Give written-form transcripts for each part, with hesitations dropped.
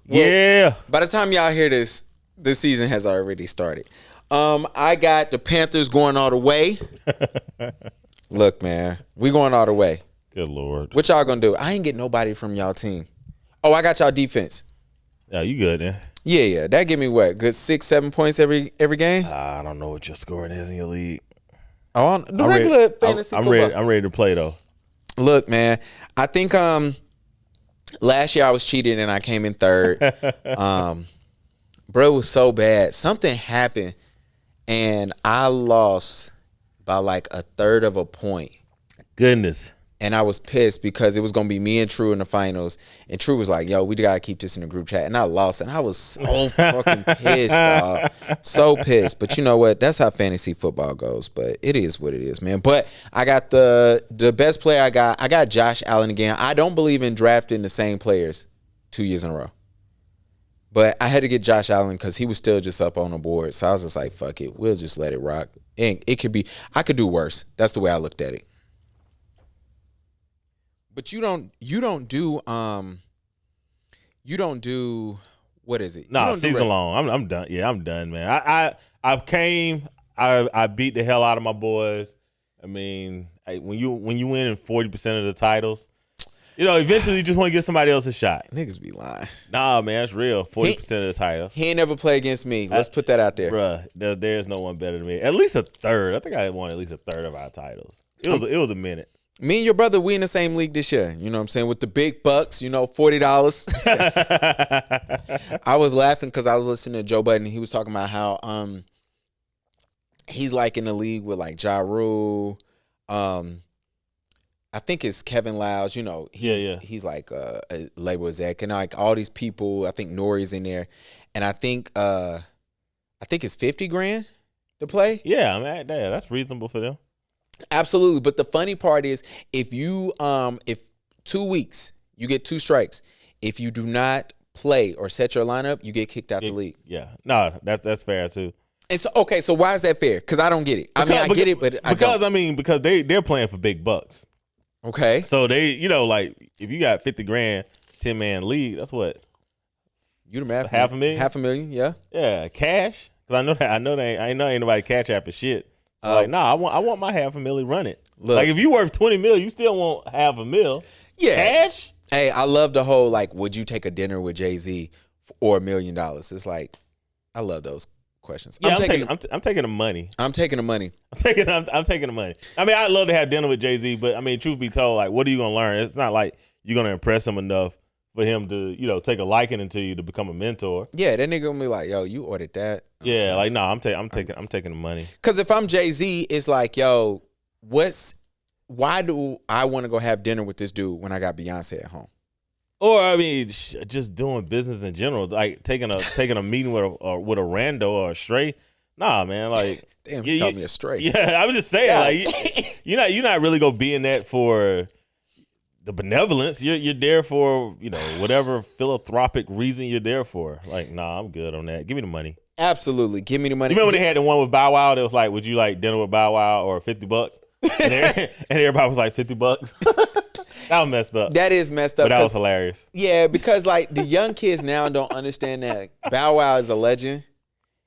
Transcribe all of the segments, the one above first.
Yeah. By the time y'all hear this season has already started. I got the Panthers going all the way. Look, man, we going all the way. Good Lord. What y'all gonna do? I ain't get nobody from y'all team. Oh, I got y'all defense. Yeah, you good then? Yeah. That give me what? Good 6-7 points every game. I don't know what your scoring is in your league. Oh, the regular fantasy football. I'm ready to play though. Look, man, I think last year I was cheated and I came in third. Bro, it was so bad. Something happened and I lost by like a third of a point. Goodness. And I was pissed because it was going to be me and True in the finals. And True was like, yo, we got to keep this in the group chat. And I lost. And I was so fucking pissed, dog. So pissed. But you know what? That's how fantasy football goes. But it is what it is, man. But I got the best player I got Josh Allen again. I don't believe in drafting the same players 2 years in a row. But I had to get Josh Allen because he was still just up on the board. So I was just like, fuck it. We'll just let it rock. And it could be, I could do worse. That's the way I looked at it. But you don't do what is it? No, season long. I'm done. Yeah, I'm done, man. I beat the hell out of my boys. I mean, when you win in 40% of the titles, eventually you just want to give somebody else a shot. Niggas be lying. Nah, man, it's real. 40% of the titles. He ain't never played against me. Let's put that out there. Bruh, there's no one better than me. At least a third. I think I won at least a third of our titles. It was a minute. Me and your brother, we in the same league this year. You know what I'm saying? With the big bucks, $40. I was laughing because I was listening to Joe Budden. He was talking about how he's like in the league with like Ja Rule. I think it's Kevin Lyles. He's like a label exec. And like all these people, I think Nori's in there. And I think it's $50,000 to play. Yeah, that's reasonable for them. Absolutely, but the funny part is if 2 weeks you get 2 strikes. If you do not play or set your lineup, you get kicked out the league. Yeah, no, that's fair too. And so okay, so why is that fair? Because I don't get it. I get it, but because they're playing for big bucks. Okay, so they like if you got $50,000, 10-man league, that's what you the math $500,000, $500,000, yeah, cash. Because I know ain't nobody cash after shit. So I want my $500,000 run it. Look, like if you worth $20 million, you still want $500,000. Yeah, cash. Hey, I love the whole like, would you take a dinner with Jay-Z or $1 million? It's like, I love those questions. Yeah, I'm taking the money. I'm taking the money. I'm taking the money. I mean, I'd love to have dinner with Jay-Z, but I mean, truth be told, like, what are you gonna learn? It's not like you're gonna impress him enough for him to, take a liking to you to become a mentor. Yeah, that nigga gonna be like, yo, you ordered that. Okay. Yeah, like no, I'm taking the money. Cause if I'm Jay-Z, it's like, yo, why do I want to go have dinner with this dude when I got Beyonce at home? Or I mean, just doing business in general, like taking a meeting with a rando or a stray. Nah, man, like damn, you called me a stray. Yeah, I was just saying, like you're not really gonna be in that for the benevolence. You're there for whatever philanthropic reason you're there for. Like, nah, I'm good on that. Give me the money. Absolutely, give me the money. You remember when they had the one with Bow Wow? That was like, would you like dinner with Bow Wow or $50? And everybody was like $50. That was messed up. That is messed up. But that was hilarious. Yeah, because like the young kids now don't understand that Bow Wow is a legend.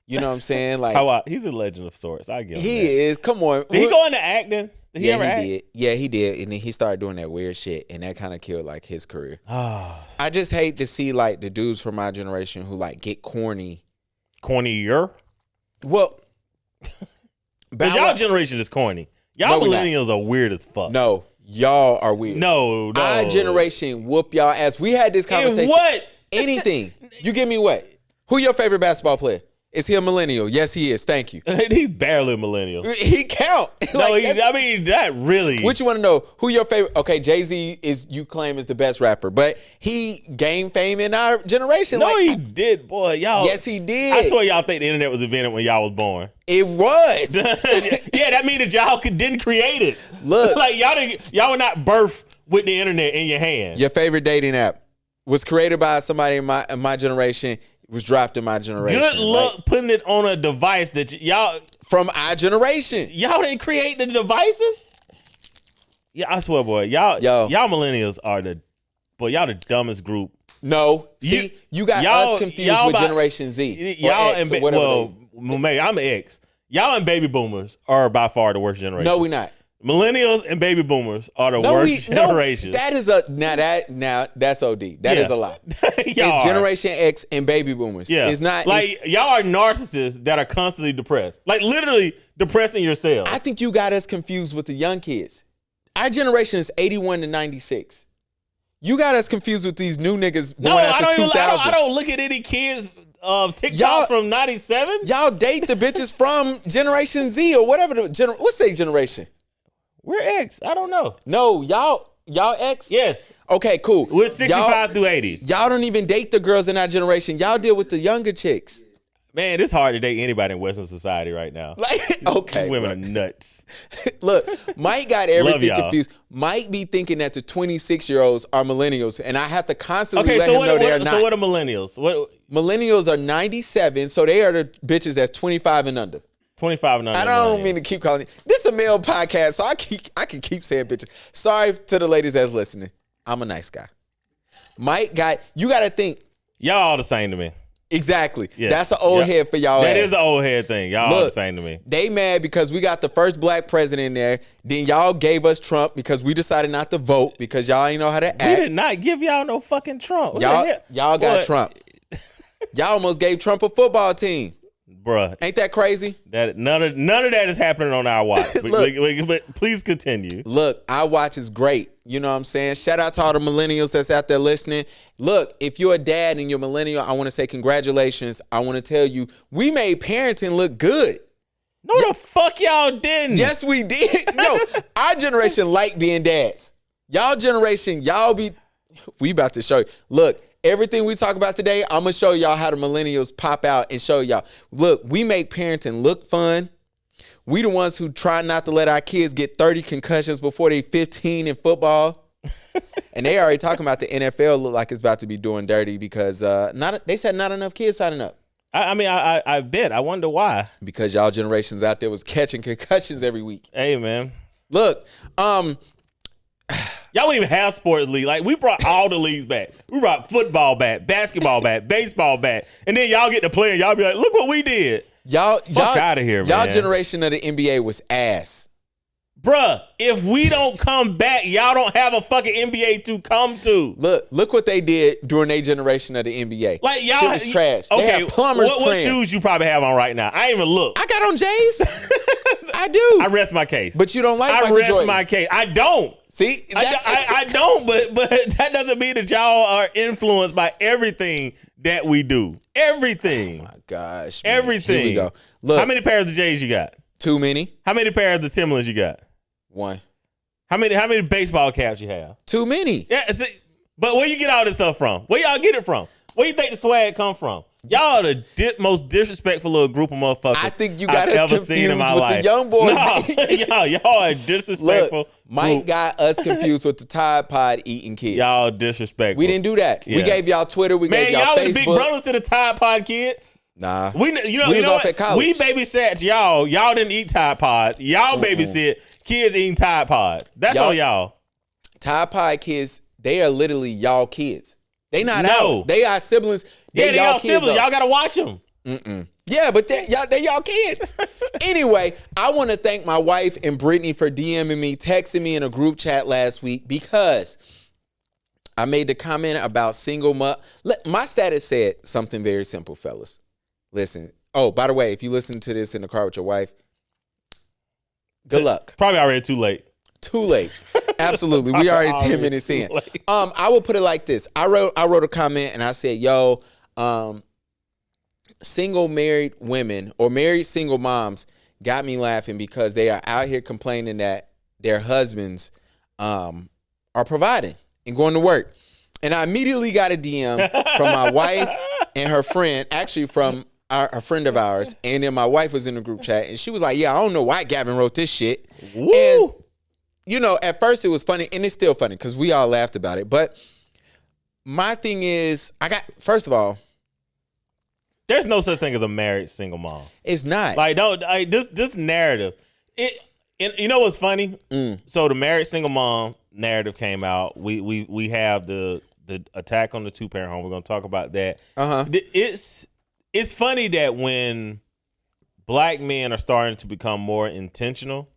You know what I'm saying? Like Bow Wow, he's a legend of sorts. I get him. He is. Come on. Did he go into acting? Did he ever act? Did. Yeah, he did. And then he started doing that weird shit, and that kind of killed like his career. I just hate to see like the dudes from my generation who like get corny. Cornier? Well, because y'all generation is corny. Y'all millennials are weird as fuck. No, y'all are weird. No. Our generation whoop y'all ass. We had this conversation. And what? Anything. You give me what? Who your favorite basketball player? Is he a millennial? Yes, he is. Thank you. He's barely a millennial. He count. No, that really. What you want to know? Who your favorite? Okay, Jay-Z you claim is the best rapper, but he gained fame in our generation. No, he did, boy. Y'all. Yes, he did. I swear y'all think the internet was invented when y'all was born. It was. Yeah, that means that y'all didn't create it. Look, like y'all were not birthed with the internet in your hand. Your favorite dating app was created by somebody in my generation. Was dropped in my generation. Good luck putting it on a device that y'all from our generation. Y'all didn't create the devices. Yeah, I swear, boy. Y'all millennials are y'all the dumbest group No. See, you got us confused with Generation Z. Y'all and maybe I'm an X. Y'all and baby boomers are by far the worst generation. No, we're not. Millennials and baby boomers are the worst generation. That is that's OD. That is a lie. It's Generation X and baby boomers. Yeah. It's not like y'all are narcissists that are constantly depressed. Like literally depressing yourselves. I think you got us confused with the young kids. Our generation is 81 to 96. You got us confused with these new niggas born after 2000. I don't look at any kids TikToks from 97. Y'all date the bitches from Generation Z or whatever. What's their generation? We're X. I don't know. No, y'all X? Yes. Okay, cool. We're 65 through 80. Y'all don't even date the girls in our generation. Y'all deal with the younger chicks. Man, it's hard to date anybody in Western society right now. Okay. Women are nuts. Look, Mike got everything confused. Mike be thinking that the 26-year-olds are millennials, and I have to constantly let him know they're not. So what are millennials? Millennials are 97, so they are the bitches that's 25 and under. 25 and under. I don't mean to keep calling it. This is a male podcast, so I can keep saying bitches. Sorry to the ladies that's listening. I'm a nice guy. Mike you got to think. Y'all all the same to me. Exactly. Yes. That's an old head for y'all. That is an old head thing. Y'all all the same to me. They mad because we got the first black president in there. Then y'all gave us Trump because we decided not to vote because y'all ain't know how to act. We did not give y'all no fucking Trump. Y'all got Trump. Y'all almost gave Trump a football team. Bruh. Ain't that crazy? None of that is happening on our watch. But please continue. Look, our watch is great. You know what I'm saying? Shout out to all the millennials that's out there listening. Look, if you're a dad and you're a millennial, I want to say congratulations. I want to tell you, we made parenting look good. No, the fuck y'all didn't. Yes, we did. Yo, our generation like being dads. Y'all generation, we about to show you. Look, everything we talk about today, I'm going to show y'all how the millennials pop out and show y'all. Look, we make parenting look fun. We the ones who try not to let our kids get 30 concussions before they 15 in football. And they already talking about the NFL look like it's about to be doing dirty because they said not enough kids signing up. I bet. I wonder why. Because y'all generations out there was catching concussions every week. Hey, man. Look, y'all wouldn't even have sports league. Like, we brought all the leagues back. We brought football back, basketball back, baseball back. And then y'all get to play and y'all be like, look what we did. Fuck out of here, man. Y'all generation of the NBA was ass. Bruh, if we don't come back, y'all don't have a fucking NBA to come to. Look what they did during their generation of the NBA. Like, y'all shit was trash. Okay, they had plumbers what shoes you probably have on right now? I ain't even look. I got on J's. I do. I rest my case. But you don't like Michael Jordan. I rest my case. I don't. See? I don't, but that doesn't mean that y'all are influenced by everything that we do. Everything. Oh my gosh. Man. Everything. Here we go. Look. How many pairs of J's you got? Too many. How many pairs of Timberlands you got? One. How many baseball caps you have? Too many. Yeah, but where you get all this stuff from? Where y'all get it from? Where you think the swag come from? Y'all are the most disrespectful little group of motherfuckers I think you got us confused with life. the young boys. No, y'all are disrespectful. Look, Mike got us confused with the Tide Pod eating kids. Y'all disrespectful. We didn't do that. Yeah. We gave y'all Twitter. We gave y'all Facebook. Man, y'all was the big brothers to the Tide Pod kid. Nah. We was off at college. We babysat y'all. Y'all didn't eat Tide Pods. Y'all babysit kids eating Tide Pods. That's on y'all. Tide Pod kids, they are literally y'all kids. They not ours. They our siblings. They y'all siblings. Y'all got to watch them. Yeah, but they y'all kids. Anyway, I want to thank my wife and Brittany for DMing me, texting me in a group chat last week because I made the comment about single mother. My status said something very simple, fellas. Listen. Oh, by the way, if you listen to this in the car with your wife, good luck. Probably already too late. Too late. Absolutely. We already 10 minutes in. I will put it like this. I wrote a comment and I said, yo, single married women or married single moms got me laughing because they are out here complaining that their husbands are providing and going to work. And I immediately got a DM from my wife and her friend, actually from a friend of ours, and then my wife was in the group chat, and she was like, yeah, I don't know why Gavin wrote this shit. Woo. And, you know, at first it was funny, and it's still funny, because we all laughed about it. But my thing is, first of all, there's no such thing as a married single mom. It's not. Like, this narrative, you know what's funny? So the married single mom narrative came out. We have the the attack on the 2-parent home. We're gonna talk about that. Uh-huh. It's funny that when black men are starting to become more intentional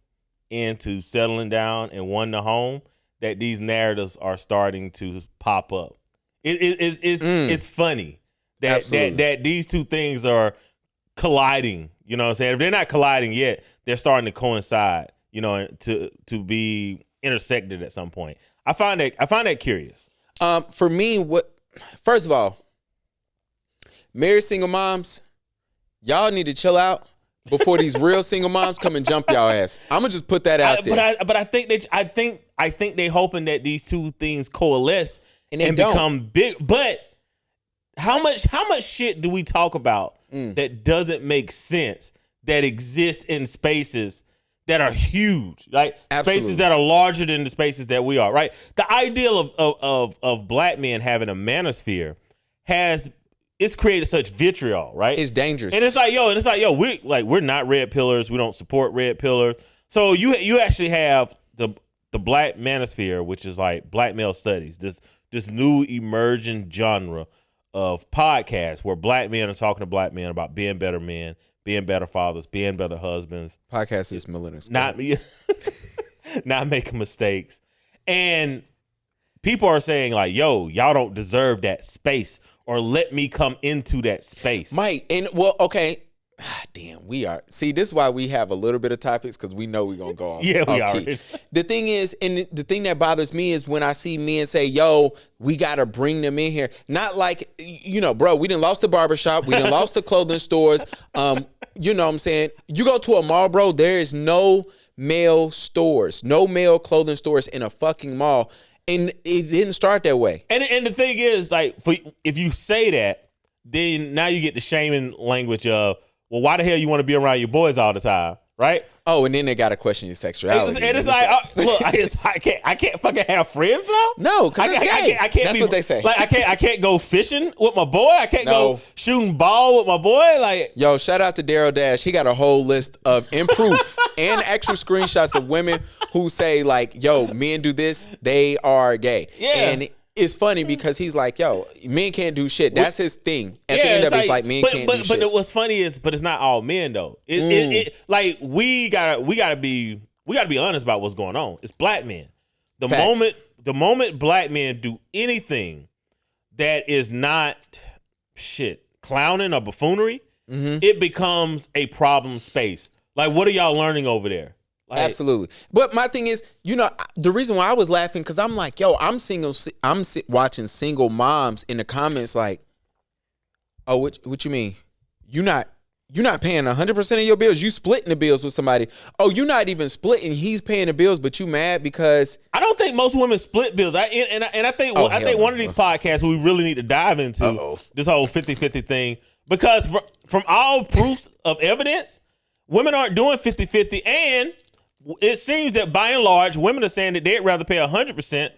into settling down and wanting a home, that these narratives are starting to pop up. It's funny that these two things are colliding. You know what I'm saying? If they're not colliding yet, they're starting to coincide. You know, to be intersected at some point. I find that curious. For me, first of all, married single moms, y'all need to chill out before these real single moms come and jump y'all ass. I'm gonna just put that out there. But I think they hoping that these two things coalesce and become big. But how much shit do we talk about that doesn't make sense, that exists in spaces that are huge, like spaces that are larger than the spaces that we are, right? The ideal of black men having a manosphere it's created such vitriol, right? It's dangerous. And it's like, yo, we're not red pillars. We don't support red pillars. So you actually have the black manosphere, which is like black male studies, this new emerging genre of podcasts where black men are talking to black men about being better men, being better fathers, being better husbands. Podcast is millennials. Not making mistakes. And people are saying like, yo, y'all don't deserve that space, or let me come into that space. Mike, and well, okay. Damn, we are. See, this is why we have a little bit of topics, because we know we're going to go off. Yeah, we off are. The thing is, and the thing that bothers me is when I see men say, yo, we got to bring them in here. Not like, bro, we done lost the barbershop. We done lost the clothing stores. You know what I'm saying? You go to a mall, bro, there is no male stores, no male clothing stores in a fucking mall. And it didn't start that way. And the thing is, like, if you say that, then now you get the shaming language of, well, why the hell you want to be around your boys all the time, right? Oh, and then they got to question your sexuality. And it's like, look, I can't fucking have friends now. No, because it's gay. I can't. That's what they say. Like, I can't go fishing with my boy. I can't go shooting ball with my boy. Like, yo, shout out to Daryl Dash. He got a whole list of proof and extra screenshots of women who say like, yo, men do this, they are gay. Yeah. And it's funny because he's like, yo, men can't do shit. That's his thing. At the end of it, it's like men can't do shit. But what's funny is, but it's not all men though. Like we gotta be honest about what's going on. It's black men. The moment black men do anything that is not clowning or buffoonery, it becomes a problem space. Like, what are y'all learning over there? Like, absolutely. But my thing is, the reason why I was laughing, because I'm like, yo, I'm single. I'm watching single moms in the comments like, oh, what you mean? You're not paying 100% of your bills. You splitting the bills with somebody. Oh, you're not even splitting. He's paying the bills, but you mad because I don't think most women split bills. I think one of these podcasts we really need to dive into this whole 50-50 thing, because from all proofs of evidence, women aren't doing 50-50, and it seems that by and large, women are saying that they'd rather pay 100%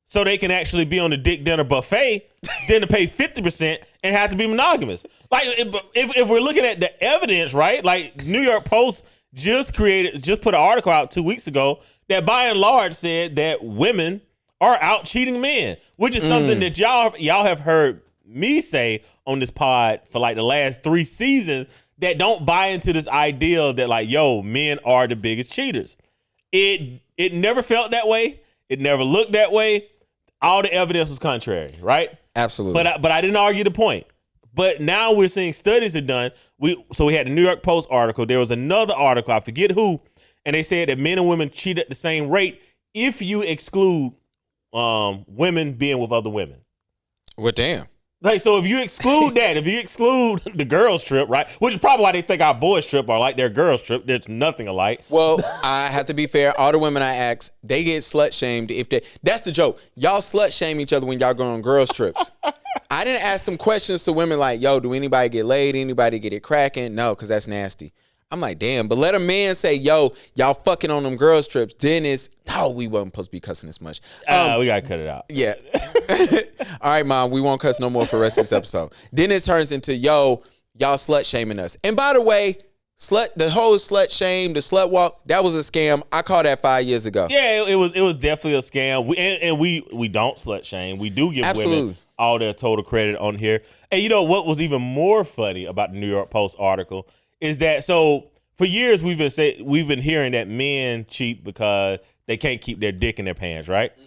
so they can actually be on the dick dinner buffet than to pay 50% and have to be monogamous. Like, if we're looking at the evidence, right? Like, New York Post just put an article out 2 weeks ago that by and large said that women are out cheating men, which is something that y'all have heard me say on this pod for like the last 3 seasons, that don't buy into this ideal that like, yo, men are the biggest cheaters. It never felt that way. It never looked that way. All the evidence was contrary, right? Absolutely. But I didn't argue the point. But now we're seeing studies are done. So we had the New York Post article. There was another article, I forget who, and they said that men and women cheat at the same rate if you exclude women being with other women. Well, damn. Like, so if you exclude that, if you exclude the girls trip, right, which is probably why they think our boys trip are like their girls trip, there's nothing alike. Well, I have to be fair. All the women I ask, they get slut shamed that's the joke. Y'all slut shame each other when y'all go on girls trips. I didn't ask some questions to women like, yo, do anybody get laid? Anybody get it cracking? No, because that's nasty. I'm like, damn, but let a man say, yo, y'all fucking on them girls trips. Then we wasn't supposed to be cussing this much. We got to cut it out. Yeah. All right, Mom, we won't cuss no more for the rest of this episode. Then it turns into, yo, y'all slut shaming us. And by the way, The whole slut shame, the slut walk, that was a scam. I called that 5 years ago. Yeah, it was definitely a scam. We don't slut shame. We do give women all their total credit on here. And you know what was even more funny about the New York Post article is that for years we've been hearing that men cheat because they can't keep their dick in their pants, right? Mm-hmm.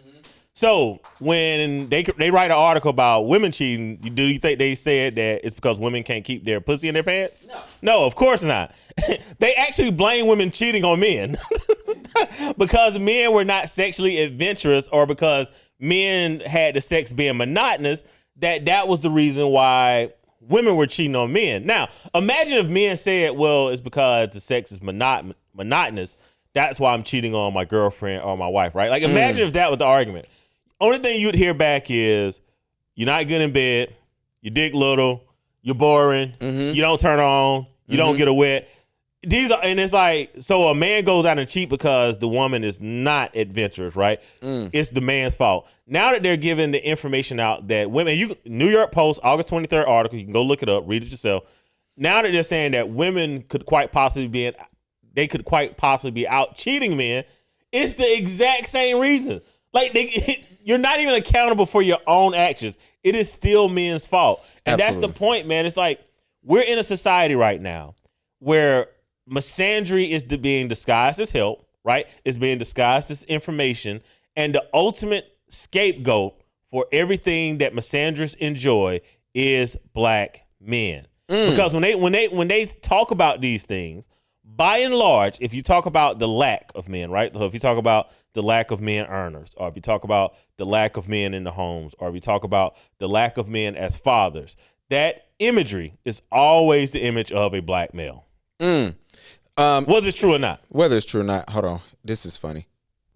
So when they write an article about women cheating, do you think they said that it's because women can't keep their pussy in their pants? No, of course not. They actually blame women cheating on men because men were not sexually adventurous, or because men had the sex being monotonous. That was the reason why women were cheating on men. Now, imagine if men said, well, it's because the sex is monotonous. That's why I'm cheating on my girlfriend or my wife, right? Like, imagine if that was the argument. Only thing you'd hear back is, you're not good in bed, your dick little, you're boring, you don't turn on, you don't get a wet. And it's like, so a man goes out and cheat because the woman is not adventurous, right? It's the man's fault. Now that they're giving the information out that women, New York Post, August 23rd article, you can go look it up, read it yourself. Now that they're saying that women could quite possibly be out cheating men, it's the exact same reason. Like, you're not even accountable for your own actions. It is still men's fault. And Absolutely. That's the point, man. It's like, we're in a society right now where misandry is being disguised as help, right? It's being disguised as information. And the ultimate scapegoat for everything that misandrists enjoy is black men. Because when they talk about these things, by and large, if you talk about the lack of men, right? So if you talk about the lack of men earners, or if you talk about the lack of men in the homes, or if you talk about the lack of men as fathers, that imagery is always the image of a black male. Whether it's true or not. Whether it's true or not. Hold on. This is funny.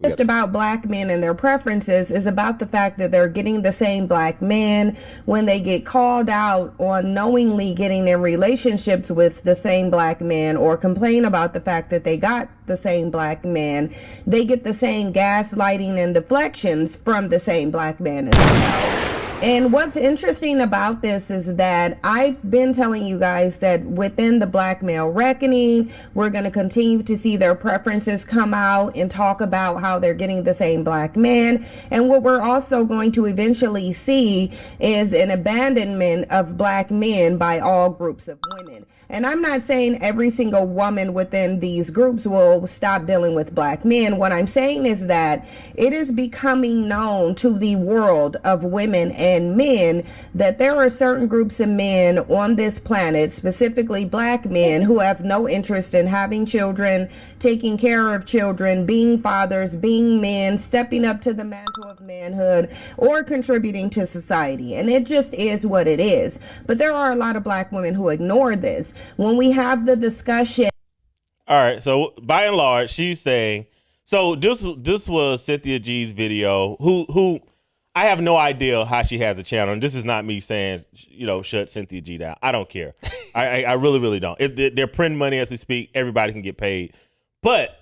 Just about black men and their preferences is about the fact that they're getting the same black men when they get called out on knowingly getting in relationships with the same black man, or complain about the fact that they got the same black man. They get the same gaslighting and deflections from the same black man as well. And what's interesting about this is that I've been telling you guys that within the black male reckoning, we're going to continue to see their preferences come out and talk about how they're getting the same black man. And what we're also going to eventually see is an abandonment of black men by all groups of women. And I'm not saying every single woman within these groups will stop dealing with black men. What I'm saying is that it is becoming known to the world of women and men that there are certain groups of men on this planet, specifically black men, who have no interest in having children, taking care of children, being fathers, being men, stepping up to the mantle of manhood, or contributing to society. And it just is what it is. But there are a lot of black women who ignore this. When we have the discussion. All right. So by and large, she's saying, so this was Cynthia G's video, who I have no idea how she has a channel. And this is not me saying, shut Cynthia G down. I don't care. I really, really don't. If they're printing money as we speak, everybody can get paid. But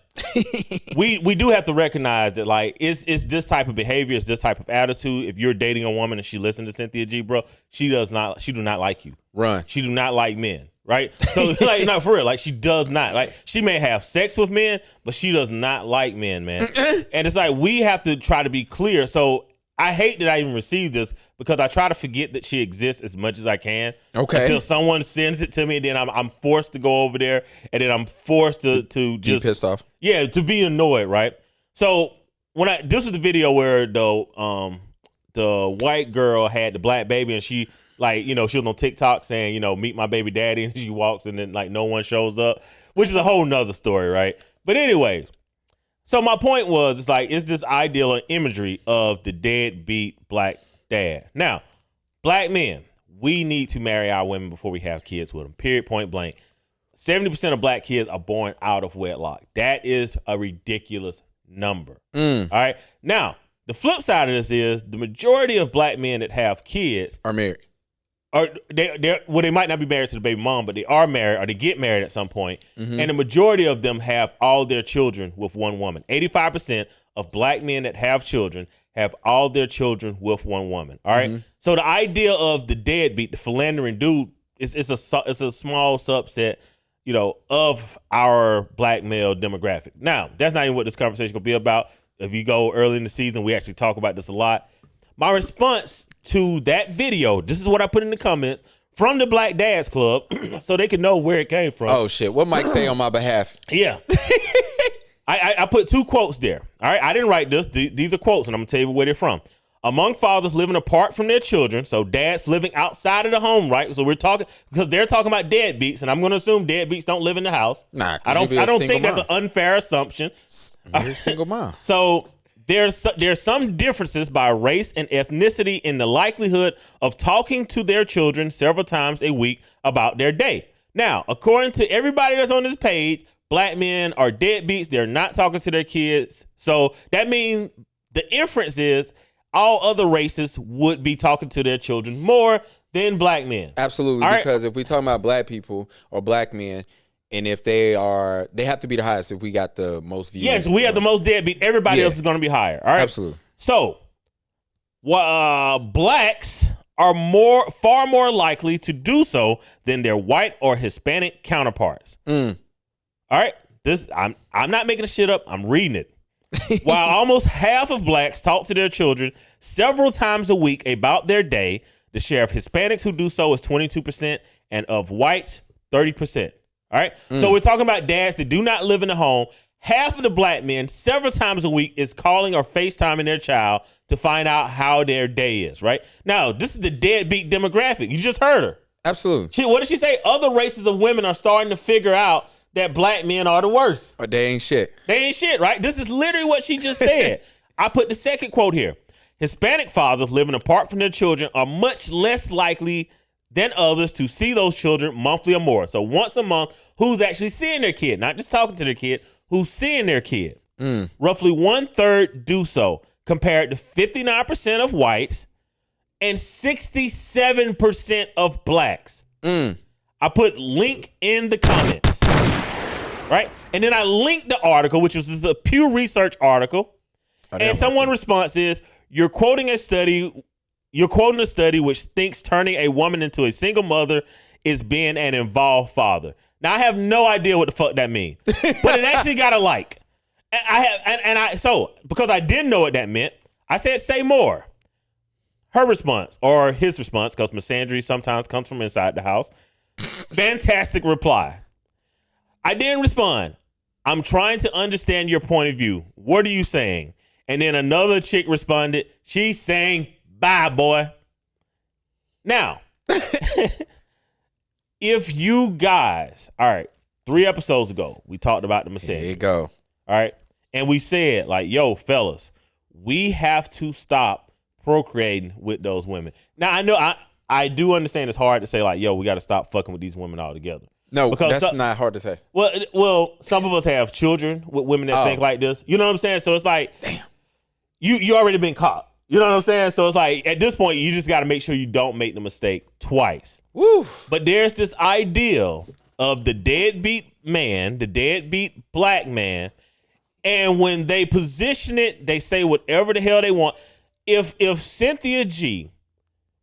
we do have to recognize that, like, it's this type of behavior, it's this type of attitude. If you're dating a woman and she listens to Cynthia G, bro, she do not like you. Run. She do not like men. Right? So, like, no, for real, like, she does not. Like, she may have sex with men, but she does not like men, man. And it's like, we have to try to be clear. So I hate that I even received this, because I try to forget that she exists as much as I can. Okay. Until someone sends it to me, and then I'm forced to go over there, and then I'm forced to just be pissed off. Yeah, to be annoyed, right? So this was the video where the white girl had the black baby, and she, like, she was on TikTok saying, meet my baby daddy, and she walks and then, like, no one shows up, which is a whole nother story, right? But anyway, so my point was, it's like, it's this ideal imagery of the deadbeat black dad. Now, black men, we need to marry our women before we have kids with them, period, point blank. 70% of black kids are born out of wedlock. That is a ridiculous number. All right? Now, the flip side of this is the majority of black men that have kids are married. Or they might not be married to the baby mom, but they are married, or they get married at some point. Mm-hmm. And the majority of them have all their children with one woman. 85% of black men that have children have all their children with one woman. All right. Mm-hmm. So the idea of the deadbeat, the philandering dude, is a small subset of our black male demographic. Now, that's not even what this conversation gonna be about. If you go early in the season, we actually talk about this a lot. My response to that video, this is what I put in the comments from the Black Dads Club, so they can know where it came from. Oh shit! What Mike say on my behalf? Yeah. I put 2 quotes there. All right, I didn't write this. These are quotes, and I'm gonna tell you where they're from. Among fathers living apart from their children, so dads living outside of the home, right? So we're talking because they're talking about deadbeats, and I'm going to assume deadbeats don't live in the house. Nah, I don't think that's an unfair assumption. You're a single mom. So there's some differences by race and ethnicity in the likelihood of talking to their children several times a week about their day. Now, according to everybody that's on this page, black men are deadbeats. They're not talking to their kids. So that means the inference is all other races would be talking to their children more than black men. Absolutely, All because if we talking about black people or black men, and if they have to be the highest if we got the most views. Yes, we have the most deadbeat. Everybody else is going to be higher. All right, absolutely. So, blacks are far more likely to do so than their white or Hispanic counterparts. All right, I'm not making the shit up. I'm reading it. While almost half of blacks talk to their children several times a week about their day, the share of Hispanics who do so is 22%, and of whites, 30%. All right. So we're talking about dads that do not live in the home. Half of the black men several times a week is calling or FaceTiming their child to find out how their day is. Right now, this is the deadbeat demographic. You just heard her. Absolutely. What did she say? Other races of women are starting to figure out that black men are the worst. Or they ain't shit. They ain't shit, right? This is literally what she just said. I put the second quote here. Hispanic fathers living apart from their children are much less likely than others to see those children monthly or more. So once a month, who's actually seeing their kid, not just talking to their kid, who's seeing their kid. Roughly 1/3 do so, compared to 59% of whites and 67% of blacks. I put link in the comments. Right? And then I linked the article, which was a Pew Research article. And someone's response is, you're quoting a study which thinks turning a woman into a single mother is being an involved father. Now I have no idea what the fuck that means. But it actually got a like. So because I didn't know what that meant, I said say more. Her response, or his response, because misandry sometimes comes from inside the house. Fantastic reply. I didn't respond. I'm trying to understand your point of view. What are you saying? And then another chick responded, she's saying, bye, boy. Now, if you guys, all right, 3 episodes ago, we talked about the misandry. There you go. All right. And we said, like, yo, fellas, we have to stop procreating with those women. Now, I know I do understand it's hard to say, like, yo, we got to stop fucking with these women altogether. No, because that's not hard to say. Well, some of us have children with women that think like this. You know what I'm saying? So it's like, damn, you already been caught. You know what I'm saying? So it's like, at this point, you just got to make sure you don't make the mistake twice. Woo. But there's this ideal of the deadbeat man, the deadbeat black man, and when they position it, they say whatever the hell they want. If Cynthia G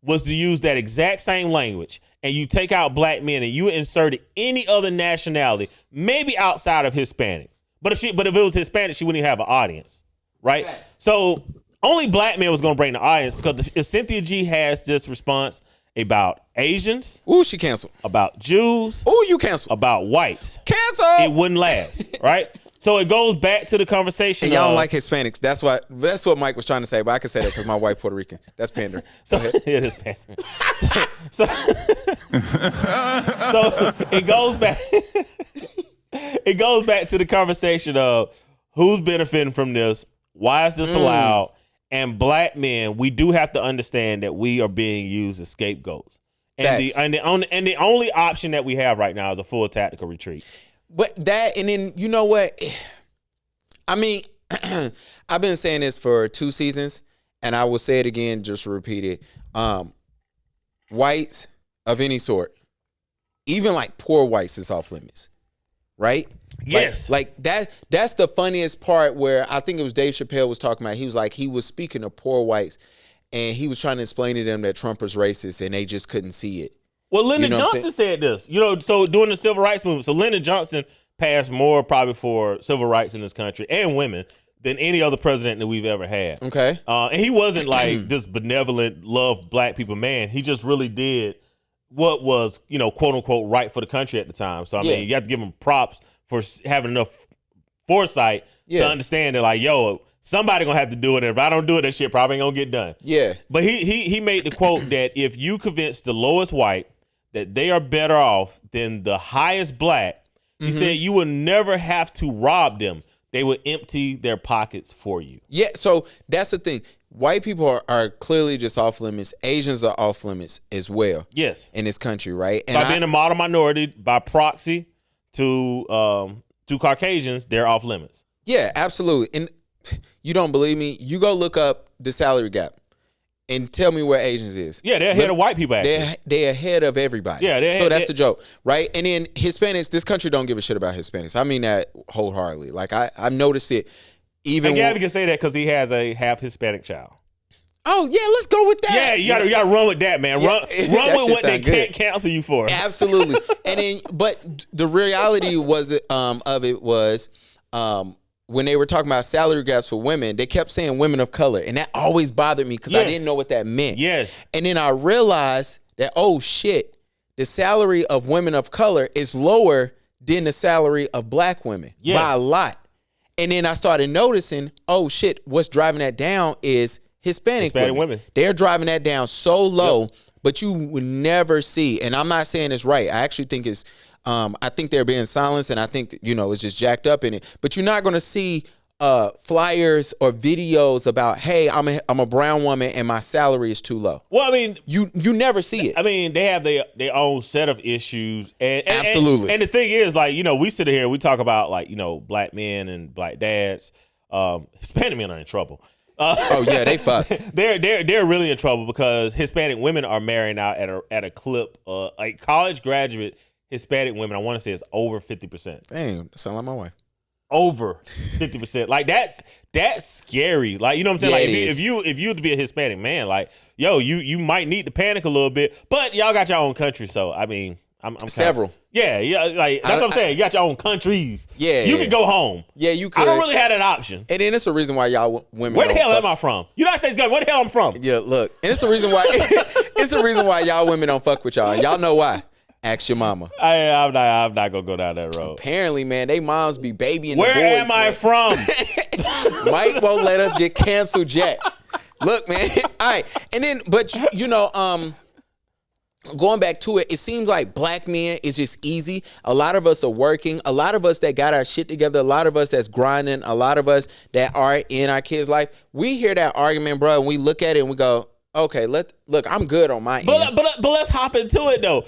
was to use that exact same language, and you take out black men and you insert any other nationality, maybe outside of Hispanic. But if it was Hispanic, she wouldn't even have an audience, right? Okay. So only black men was going to bring the audience, because if Cynthia G has this response about Asians, ooh, she canceled. About Jews, ooh, you canceled. About whites, cancel. It wouldn't last, right? So it goes back to the conversation. And y'all don't like Hispanics. That's what Mike was trying to say, but I can say that because my wife Puerto Rican. That's pandering. So it is pandering. so it goes back. It goes back to the conversation of who's benefiting from this, why is this allowed, and black men. We do have to understand that we are being used as scapegoats, and the only option that we have right now is a full tactical retreat. But that, and then, you know what? I mean, I've been saying this for 2 seasons, and I will say it again, just to repeat it. Whites of any sort, even like poor whites, is off limits, right? Yes. Like that's the funniest part, where I think it was Dave Chappelle was talking about. He was like, he was speaking of poor whites, and he was trying to explain to them that Trump was racist, and they just couldn't see it. Well, Lyndon You know what I'm Johnson said this. So during the civil rights movement, so Lyndon Johnson passed more probably for civil rights in this country and women than any other president that we've ever had. Okay. And he wasn't like this benevolent, love black people man. He just really did what was, quote unquote, right for the country at the time. So, I mean, you have to give him props for having enough foresight to understand that, like, yo, somebody gonna have to do it. And if I don't do it, that shit probably ain't gonna get done. Yeah. But he made the quote that if you convince the lowest white that they are better off than the highest black, he said you will never have to rob them. They will empty their pockets for you. Yeah, so that's the thing. White people are clearly just off limits. Asians are off limits as well. Yes. In this country, right? And by being a model minority, by proxy to Caucasians, they're off limits. Yeah, absolutely. And you don't believe me? You go look up the salary gap and tell me where Asians is. Yeah, they're ahead of white people, actually. They're ahead of everybody. Yeah, so that's the joke, right? And then Hispanics, this country don't give a shit about Hispanics. I mean that wholeheartedly. Like, I've noticed it. And Gavin can say that because he has a half Hispanic child. Oh, yeah, let's go with that. Yeah, you gotta run with that, man. Run with what they can't cancel you for. Absolutely. And then, but the reality was of it was when they were talking about salary gaps for women, they kept saying women of color. And that always bothered me because I didn't know what that meant. Yes. And then I realized that, oh, shit, the salary of women of color is lower than the salary of black women by a lot. And then I started noticing, oh, shit, what's driving that down is Hispanic women. They're driving that down so low, but you would never see, and I'm not saying it's right. I actually think it's, I think they're being silenced, and I think, it's just jacked up in it. But you're not going to see flyers or videos about, hey, I'm a brown woman and my salary is too low. Well, I mean, you never see it. I mean, they have their own set of issues. And absolutely. And the thing is, like, we sit here and we talk about, like, black men and black dads. Hispanic men are in trouble. Oh yeah, they fuck. They're really in trouble because Hispanic women are marrying out at a clip. Like college graduate Hispanic women, I want to say it's over 50%. Damn, sound like my wife. Over 50%. Like that's scary. Like, you know what I'm saying? Like if you to be a Hispanic man, like, yo, you might need to panic a little bit, but y'all got your own country, so I mean, I'm several. Yeah, like that's what I'm saying. You got your own countries. Yeah, you can go home. Yeah, you could. I don't really have that option. And then it's a reason why y'all women. Where the hell am I from? United States government. Where the hell I'm from? Yeah, look, and it's the reason why. It's the reason why y'all women don't fuck with y'all. Y'all know why? Ask your mama. I'm not gonna go down that road. Apparently, man, they moms be babying. Where the boys, am I from? Mike won't let us get canceled yet. Look, man. All right, and then, but going back to it, it seems like black men is just easy. A lot of us are working. A lot of us that got our shit together. A lot of us that's grinding. A lot of us that are in our kids' life. We hear that argument, bro, and we look at it and we go, okay, look, I'm good on my end. But let's hop into it, though.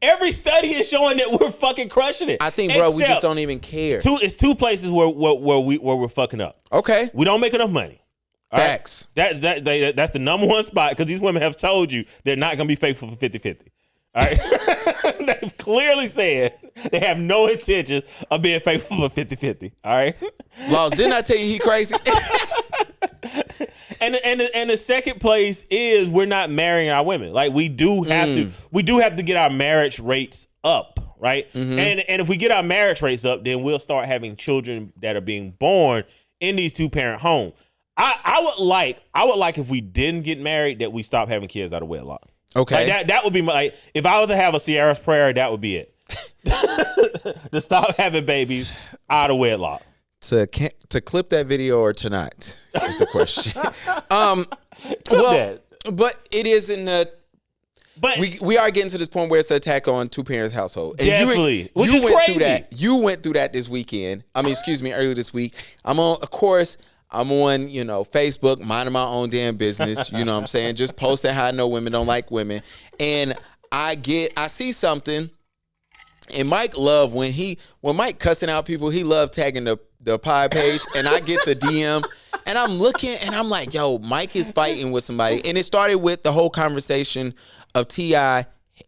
Every study is showing that we're fucking crushing it. I think, bro, we just don't even care. It's two places where we're fucking up. Okay. We don't make enough money. Facts. Right? That's the number one spot because these women have told you they're not going to be faithful for 50-50. All right? They've clearly said they have no intention of being faithful for 50-50. All right? Laws, didn't I tell you he crazy? And the second place is we're not marrying our women. Like we do have to get our marriage rates up. Right? Mm-hmm. And if we get our marriage rates up, then we'll start having children that are being born in these 2-parent homes. I would like if we didn't get married that we stop having kids out of wedlock. Okay. Like that would be my, if I was to have a Sierra's prayer, that would be it. To stop having babies out of wedlock. To clip that video or to not is the question. But it is in the. But we are getting to this point where it's an attack on 2-parent household. And definitely. You went through that. You went through that this weekend. Earlier this week. I'm on Facebook, minding my own damn business. You know what I'm saying? Just posting how I know women don't like women. And I see something, and Mike love when Mike cussing out people, he loved tagging the pie page, and I get the DM, and I'm looking, and I'm like, yo, Mike is fighting with somebody. And it started with the whole conversation of T.I.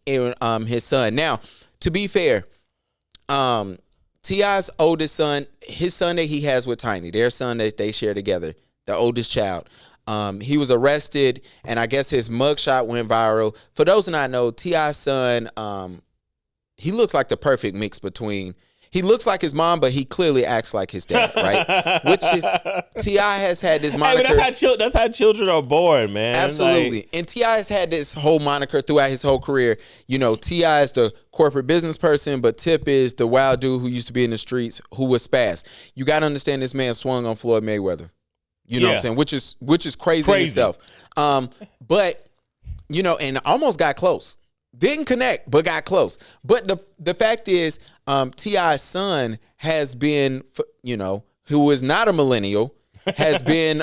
and his son. Now, to be fair, T.I.'s oldest son, his son that he has with Tiny, their son that they share together, the oldest child, He was arrested, and I guess his mugshot went viral. For those who not know, T.I.'s son, he looks like the perfect mix between. He looks like his mom, but he clearly acts like his dad, right? Which is T.I. has had this moniker. Hey, but that's how children are born, man. Absolutely. And T.I. has had this whole moniker throughout his whole career. You know, T.I. is the corporate business person, but Tip is the wild dude who used to be in the streets who was spaz. You got to understand this man swung on Floyd Mayweather. You know what I'm saying? Which is crazy in itself. But, you know, and almost got close. Didn't connect, but got close. But the fact is, T.I.'s son has been, you know, who is not a millennial, has been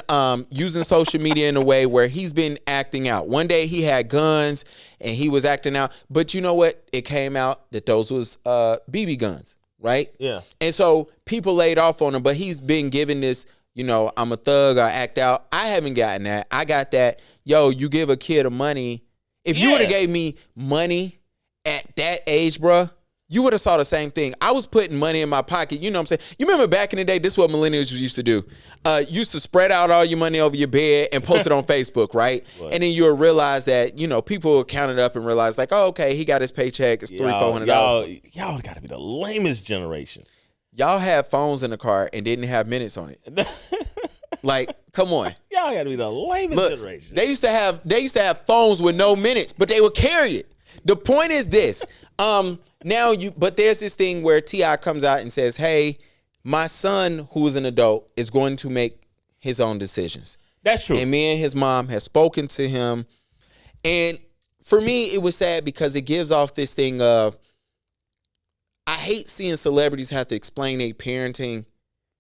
using social media in a way where he's been acting out. One day he had guns and he was acting out. But you know what? It came out that those was BB guns, right? Yeah. And so people laid off on him, but he's been given this, you know, I'm a thug, I act out. I haven't gotten that. I got that. Yo, you give a kid money. If you would have gave me money at that age, bruh, you would have saw the same thing. I was putting money in my pocket. You know what I'm saying? You remember back in the day, this is what millennials used to do. Used to spread out all your money over your bed and post it on Facebook, right? What? And then you'll realize that, you know, people will count it up and realize like, oh, okay, he got his paycheck. It's $300-$400. Y'all got to be the lamest generation. Y'all had phones in the car and didn't have minutes on it. Like, come on. Y'all got to be the lamest generation. They used to have phones with no minutes, but they would carry it. The point is this. But there's this thing where T.I. comes out and says, hey, my son, who is an adult, is going to make his own decisions. That's true. And me and his mom have spoken to him. And for me, it was sad because it gives off this thing of, I hate seeing celebrities have to explain their parenting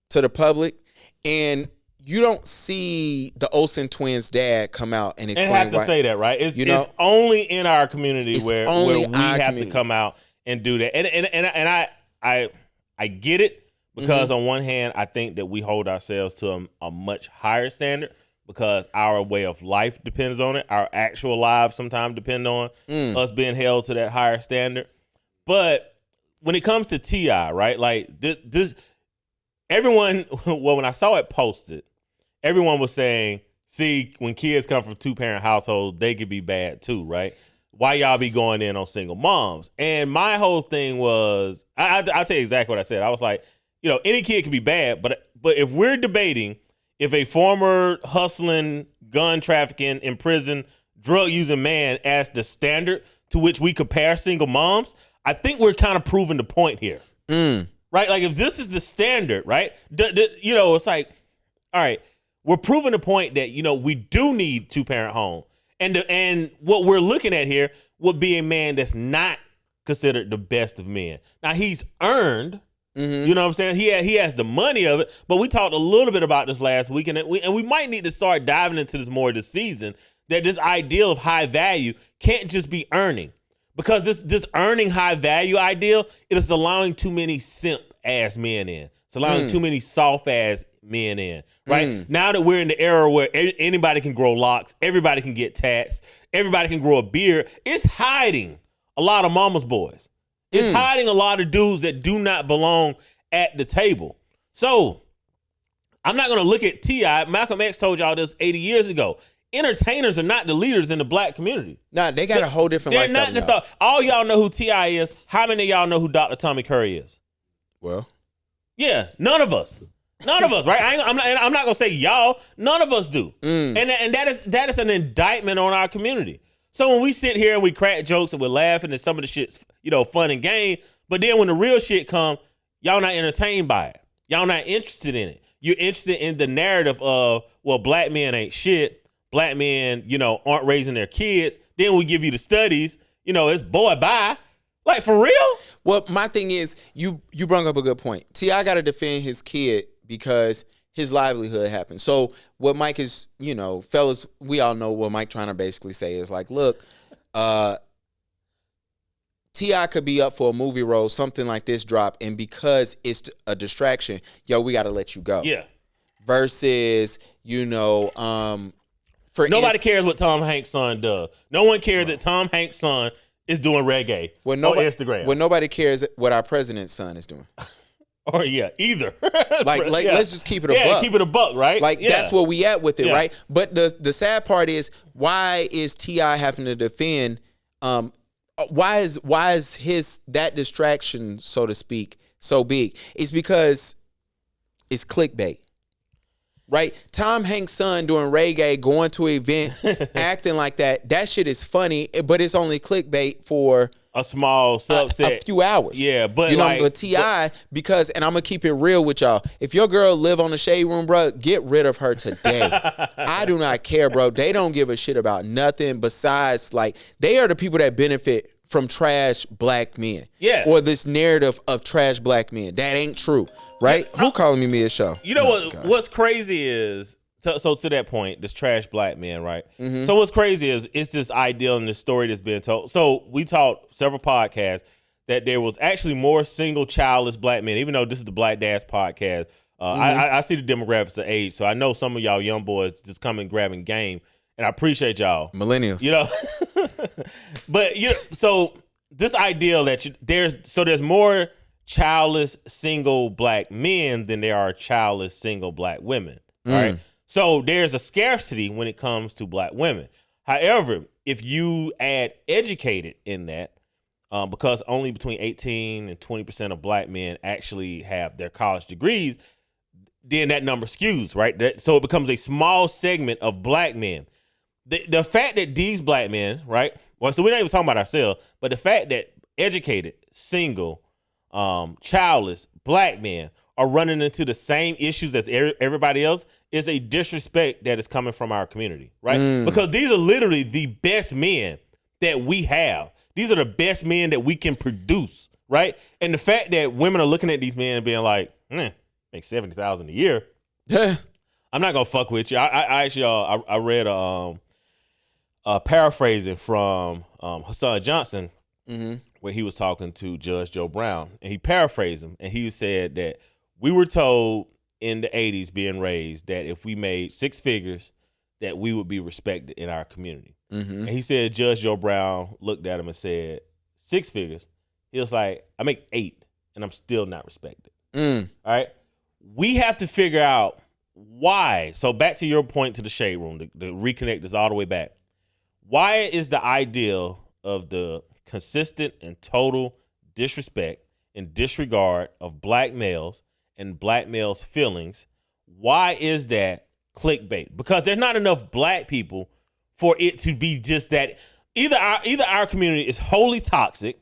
to the public. And you don't see the Olsen twins' dad come out and explain. And have to say that, right? It's only in our community where we have to come out and do that. And I get it because on one hand, I think that we hold ourselves to a much higher standard because our way of life depends on it. Our actual lives sometimes depend on us being held to that higher standard. But when it comes to T.I., right? Like this everyone, well, when I saw it posted, everyone was saying, see, when kids come from two-parent households, they could be bad too, right? Why y'all be going in on single moms? And my whole thing was, I'll tell you exactly what I said. I was like, you know, any kid can be bad, but if we're debating if a former hustling, gun trafficking, in prison, drug-using man as the standard to which we compare single moms, I think we're kind of proving the point here. Right? Like, if this is the standard, right? You know, it's like, all right, we're proving the point that, you know, we do need two-parent home. And what we're looking at here would be a man that's not considered the best of men. Now, he's earned, you know what I'm saying? He has the money of it, but we talked a little bit about this last week, and we might need to start diving into this more this season, that this ideal of high value can't just be earning. Because this earning high value ideal, it is allowing too many simp-ass men in. It's allowing too many soft-ass men in, right? Now that we're in the era where anybody can grow locks, everybody can get tats, everybody can grow a beard, it's hiding a lot of mama's boys. It's hiding a lot of dudes that do not belong at the table. So I'm not going to look at T.I. Malcolm X told y'all this 80 years ago. Entertainers are not the leaders in the black community. Nah, they got a whole different lifestyle. They're not all y'all know who T.I. is. How many of y'all know who Dr. Tommy Curry is? Well, yeah, none of us. None of us, right? I'm not gonna say y'all. None of us do, and that is an indictment on our community. So when we sit here and we crack jokes and we're laughing and some of the shit's, you know, fun and game, but then when the real shit come, y'all not entertained by it. Y'all not interested in it. You're interested in the narrative of, well, black men ain't shit. Black men, you know, aren't raising their kids. Then we give you the studies. You know, it's boy bye. Like, for real? Well, my thing is, you brought up a good point. T.I. got to defend his kid because his livelihood happened. So what Mike is, you know, fellas, we all know what Mike trying to basically say is like, look, T.I. could be up for a movie role, something like this drop, and because it's a distraction, yo, we got to let you go. Yeah. Versus, you know, nobody cares what Tom Hanks' son does. No one cares that Tom Hanks' son is doing reggae on Instagram. Well, nobody cares what our president's son is doing. Or either. Let's just keep it a buck. Yeah, keep it a buck, right? Like that's where we at with it, Yeah. right? But the sad part is, why is T.I. having to defend? Why is his that distraction, so to speak, so big? It's because it's clickbait. Right? Tom Hanks' son doing reggae, going to events, acting like that. That shit is funny, but it's only clickbait for a small subset, a few hours. Yeah, but you know, like, but T.I., because, and I'm gonna keep it real with y'all. If your girl live on the Shade Room, bro, get rid of her today. I do not care, bro. They don't give a shit about nothing besides, like, they are the people that benefit from trash black men. Yeah. Or this narrative of trash black men. That ain't true. Right? Who calling me mid-show? You know what's crazy is, so to that point, this trash black man, right? Mm-hmm. So what's crazy is it's this ideal and this story that's being told. So we taught several podcasts that there was actually more single childless black men, even though this is the Black Dads podcast. I see the demographics of age, so I know some of y'all young boys just coming grabbing game, and I appreciate y'all. Millennials. You know? But, so this ideal that there's more childless single black men than there are childless single black women. Right? So there's a scarcity when it comes to black women. However, if you add educated in that, because only between 18 and 20% of black men actually have their college degrees, then that number skews, right? So it becomes a small segment of black men. The fact that these black men, right? Well, so we're not even talking about ourselves, but the fact that educated, single, childless black men are running into the same issues as everybody else is a disrespect that is coming from our community, right? Because these are literally the best men that we have. These are the best men that we can produce, right? And the fact that women are looking at these men and being like, make $70,000 a year. I'm not gonna fuck with you. I actually I read a paraphrasing from Hassan Johnson, where he was talking to Judge Joe Brown, and he paraphrased him, and he said that we were told in the 80s being raised that if we made six figures, that we would be respected in our community. And he said Judge Joe Brown looked at him and said, 6 figures? He was like, I make 8 and I'm still not respected. All right. We have to figure out why. So back to your point to the Shade Room, to reconnect this all the way back. Why is the ideal of the consistent and total disrespect and disregard of black males and black males' feelings, why is that clickbait? Because there's not enough black people for it to be just that. Either our community is wholly toxic,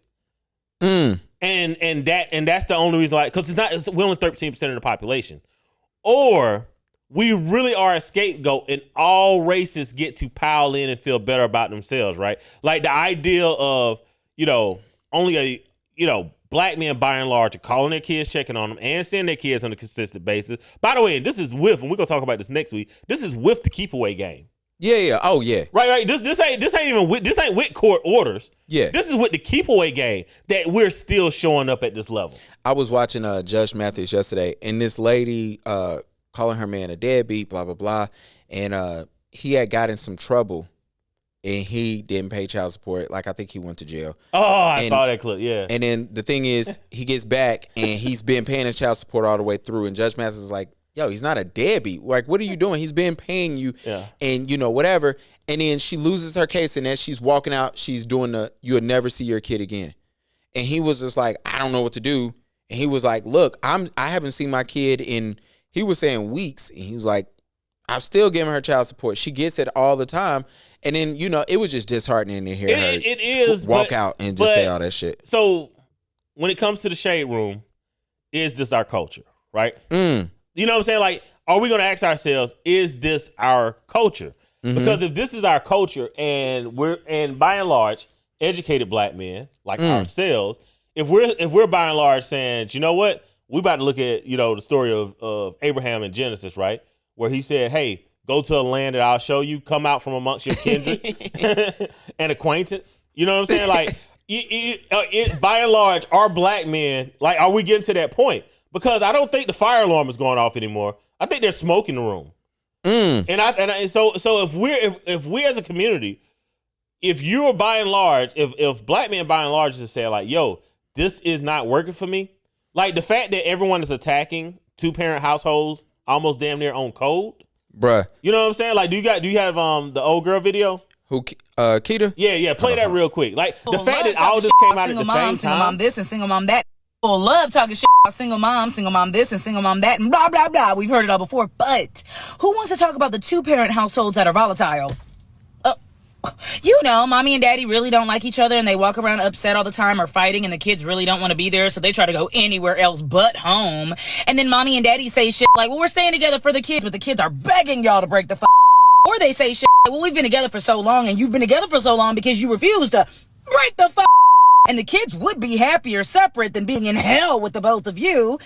and that's the only reason why, because we're only 13% of the population, or we really are a scapegoat and all races get to pile in and feel better about themselves, right? Like the ideal of, only black men by and large are calling their kids, checking on them, and seeing their kids on a consistent basis. By the way, and this is with, and we're gonna talk about this next week, this is with the keep away game. Yeah. Oh yeah. Right. This ain't with court orders. Yeah. This is with the keep away game that we're still showing up at this level. I was watching Judge Mathis yesterday, and this lady calling her man a deadbeat, blah blah blah, and he had got in some trouble, and he didn't pay child support. Like, I think he went to jail. Oh, I saw that clip. Yeah. And then the thing is, he gets back, and he's been paying his child support all the way through, and Judge Mathis is like, yo, he's not a deadbeat. Like, what are you doing? He's been paying you, and whatever. And then she loses her case, and as she's walking out, she's doing you'll never see your kid again. And he was just like, I don't know what to do. And he was like, look, I haven't seen my kid in, he was saying weeks. And he was like, I'm still giving her child support. She gets it all the time. And then, it was just disheartening to hear her walk out and just say all that shit. So when it comes to the Shade Room, is this our culture, right? You know what I'm saying? Like, are we going to ask ourselves, is this our culture? Because if this is our culture and by and large, educated black men like ourselves, if we're by and large saying, you know what, we about to look at, the story of Abraham in Genesis, right? Where he said, hey, go to a land that I'll show you, come out from amongst your kindred and acquaintance. You know what I'm saying? Like, by and large, our black men, like, are we getting to that point? Because I don't think the fire alarm is going off anymore. I think there's smoke in the room. So if we as a community, if you're by and large, if black men by and large just say like, yo, this is not working for me, Like the fact that everyone is attacking 2-parent households almost damn near on code. Bruh. You know what I'm saying? Like, do you have the old girl video? Who? Keita? Yeah. Play that real quick. Like the fact that all this came out at the same time. Single mom this and single mom that. People love talking shit about single mom this and single mom that, and blah blah blah. We've heard it all before. But who wants to talk about the 2-parent households that are volatile? Mommy and daddy really don't like each other and they walk around upset all the time or fighting, and the kids really don't want to be there, so they try to go anywhere else but home. And then mommy and daddy say shit like, well, we're staying together for the kids, but the kids are begging y'all to break the or they say shit like, well, we've been together for so long and you've been together for so long because you refuse to break the and the kids would be happier separate than being in hell with the both of you.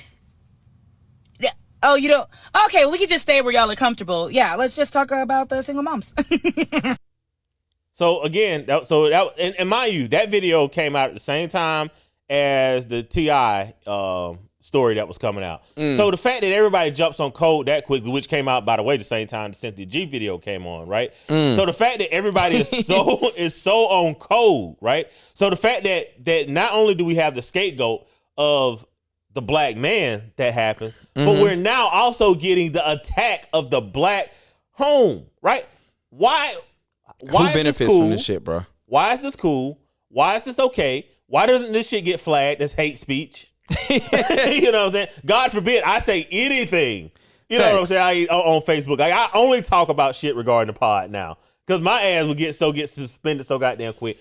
Oh, you don't? Okay, we can just stay where y'all are comfortable. Yeah, let's just talk about the single moms. So again, and mind you, that video came out at the same time as the T.I. Story that was coming out. So the fact that everybody jumps on code that quickly, which came out, by the way, the same time the Cynthia G video came on, right? So the fact that everybody is so on code, right? So the fact that not only do we have the scapegoat of the black man that happened, but we're now also getting the attack of the black home, right? Why Who benefits from this shit, bro? Why is this cool? Why is this okay? Why doesn't this shit get flagged as hate speech? You know what I'm saying? God forbid I say anything. You know what I'm saying? On Facebook. I only talk about shit regarding the pod now because my ass will get suspended so goddamn quick.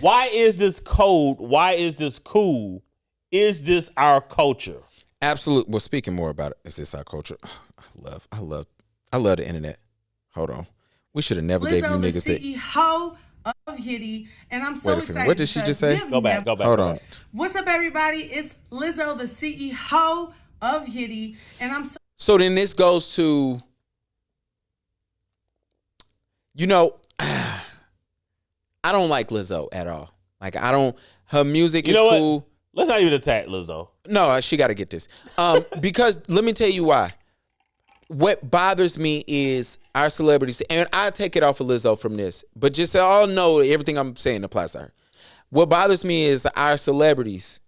Why is this code? Why is this cool? Is this our culture? Absolutely. Well, speaking more about it, is this our culture? I love the internet. Hold on. We should have never gave you niggas that. CEO of Hitty, and I'm so excited. What did she just say? Go back. Hold on. What's up, everybody? It's Lizzo, the CEO of Hitty, and I'm so then this goes to, I don't like Lizzo at all. Like, her music is cool. What? Let's not even attack Lizzo. No, she got to get this. Because let me tell you why. What bothers me is our celebrities, and I take it off of Lizzo from this, but just so all know everything I'm saying applies to her. What bothers me is our celebrities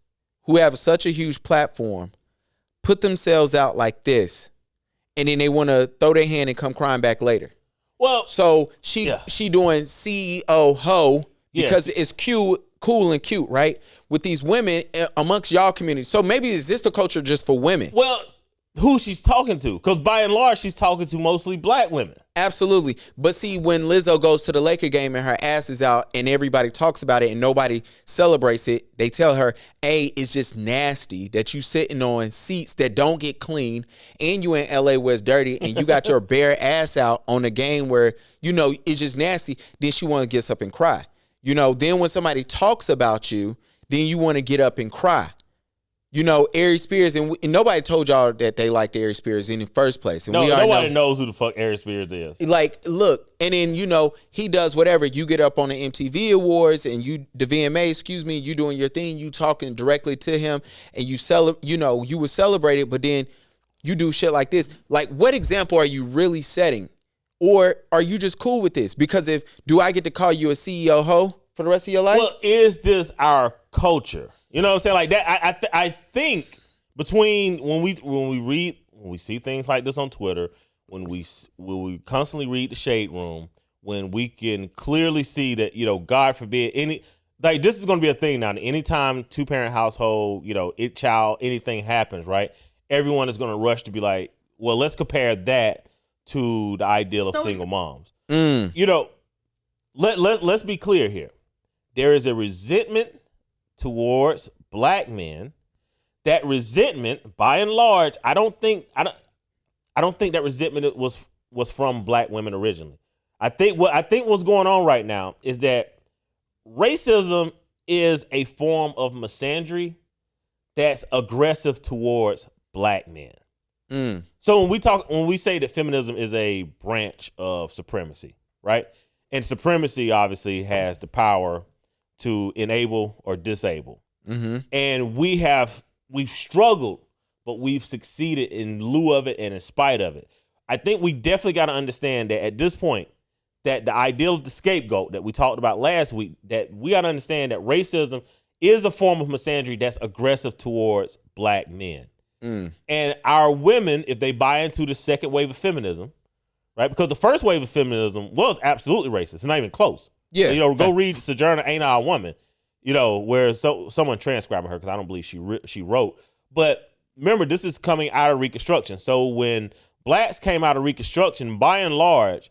who have such a huge platform put themselves out like this, and then they want to throw their hand and come crying back later. Well, so she doing CEO ho because it's cute, cool and cute, right? With these women amongst y'all community. So maybe is this the culture just for women? Well, who she's talking to, because by and large she's talking to mostly black women. Absolutely. But see, when Lizzo goes to the Laker game and her ass is out and everybody talks about it and nobody celebrates it, they tell her, it's just nasty that you sitting on seats that don't get clean and you in LA where it's dirty and you got your bare ass out on a game where it's just nasty. Then she want to get up and cry. Then when somebody talks about you, then you want to get up and cry. Ari Spears, and nobody told y'all that they liked Ari Spears in the first place. And nobody knows who the fuck Ari Spears is. Like, look, and then, he does whatever. You get up on the MTV Awards and the VMA, you doing your thing, you talking directly to him, and you would celebrate it, but then you do shit like this. Like, what example are you really setting? Or are you just cool with this? Because do I get to call you a CEO ho for the rest of your life? Well, is this our culture? You know what I'm saying? Like that, I think between when we see things like this on Twitter, when we constantly read the Shade Room, when we can clearly see that, God forbid this is going to be a thing now. Anytime 2-parent household, anything happens, right? Everyone is going to rush to be like, well, let's compare that to the ideal of single moms. Let's be clear here. There is a resentment towards black men. That resentment, by and large, I don't think that resentment was from black women originally. I think what's going on right now is that racism is a form of misandry that's aggressive towards black men. So when we say that feminism is a branch of supremacy, right? And supremacy obviously has the power to enable or disable. And we've struggled, but we've succeeded in lieu of it and in spite of it. I think we definitely got to understand that at this point, that the ideal of the scapegoat that we talked about last week, that we got to understand that racism is a form of misandry that's aggressive towards black men. And our women, if they buy into the second wave of feminism, right? Because the first wave of feminism was absolutely racist. It's not even close. Yeah. So, go read Sojourner Ain't I a Woman, where someone transcribing her, because I don't believe she wrote. But remember, this is coming out of Reconstruction. So when blacks came out of Reconstruction, by and large,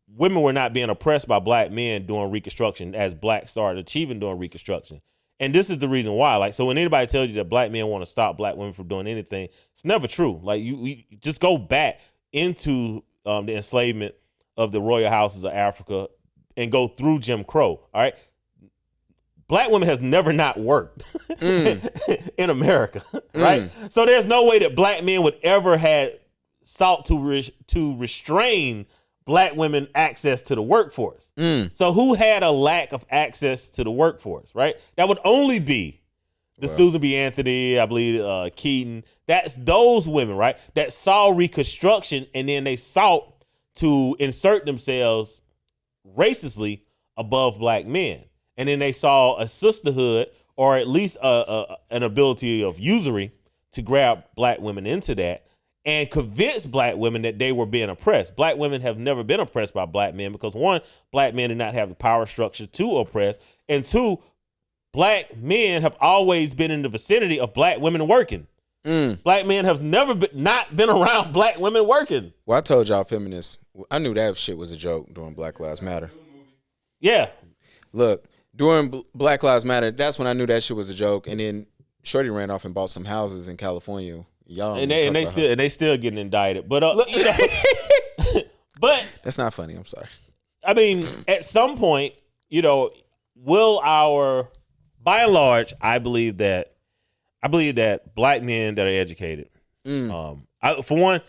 women were not being oppressed by black men during Reconstruction as blacks started achieving during Reconstruction. And this is the reason why. Like, so when anybody tells you that black men want to stop black women from doing anything, it's never true. Like, you just go back into the enslavement of the royal houses of Africa and go through Jim Crow. All right. Black women has never not worked in America. Right. So there's no way that black men would ever had sought to restrain black women access to the workforce. So who had a lack of access to the workforce, right? That would only be the Susan B. Anthony, I believe, Keaton. That's those women, right? That saw Reconstruction and then they sought to insert themselves racistly above black men. And then they saw a sisterhood or at least an ability of usury to grab black women into that and convince black women that they were being oppressed. Black women have never been oppressed by black men because, one, black men do not have the power structure to oppress, and two, black men have always been in the vicinity of black women working. Black men have never not been around black women working. Well, I told y'all feminists, I knew that shit was a joke during Black Lives Matter. Yeah. Look, during Black Lives Matter, that's when I knew that shit was a joke. And then Shorty ran off and bought some houses in California. Y'all and they still getting indicted. But but that's not funny. I'm sorry. I mean, at some point, will by and large, I believe that black men that are educated, for one,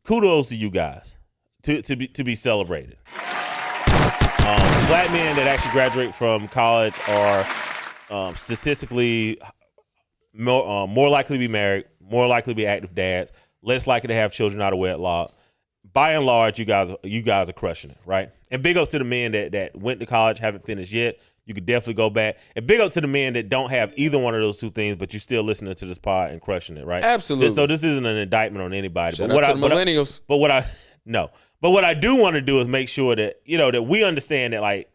kudos to you guys to be celebrated. Black men that actually graduate from college are statistically more likely to be married, more likely to be active dads, less likely to have children out of wedlock. By and large, you guys are crushing it, right? And big ups to the men that went to college, haven't finished yet. You could definitely go back. And big up to the men that don't have either one of those two things, but you're still listening to this pod and crushing it, right? Absolutely. So this isn't an indictment on anybody. Shout out to the millennials. But what I do want to do is make sure that that we understand that, like,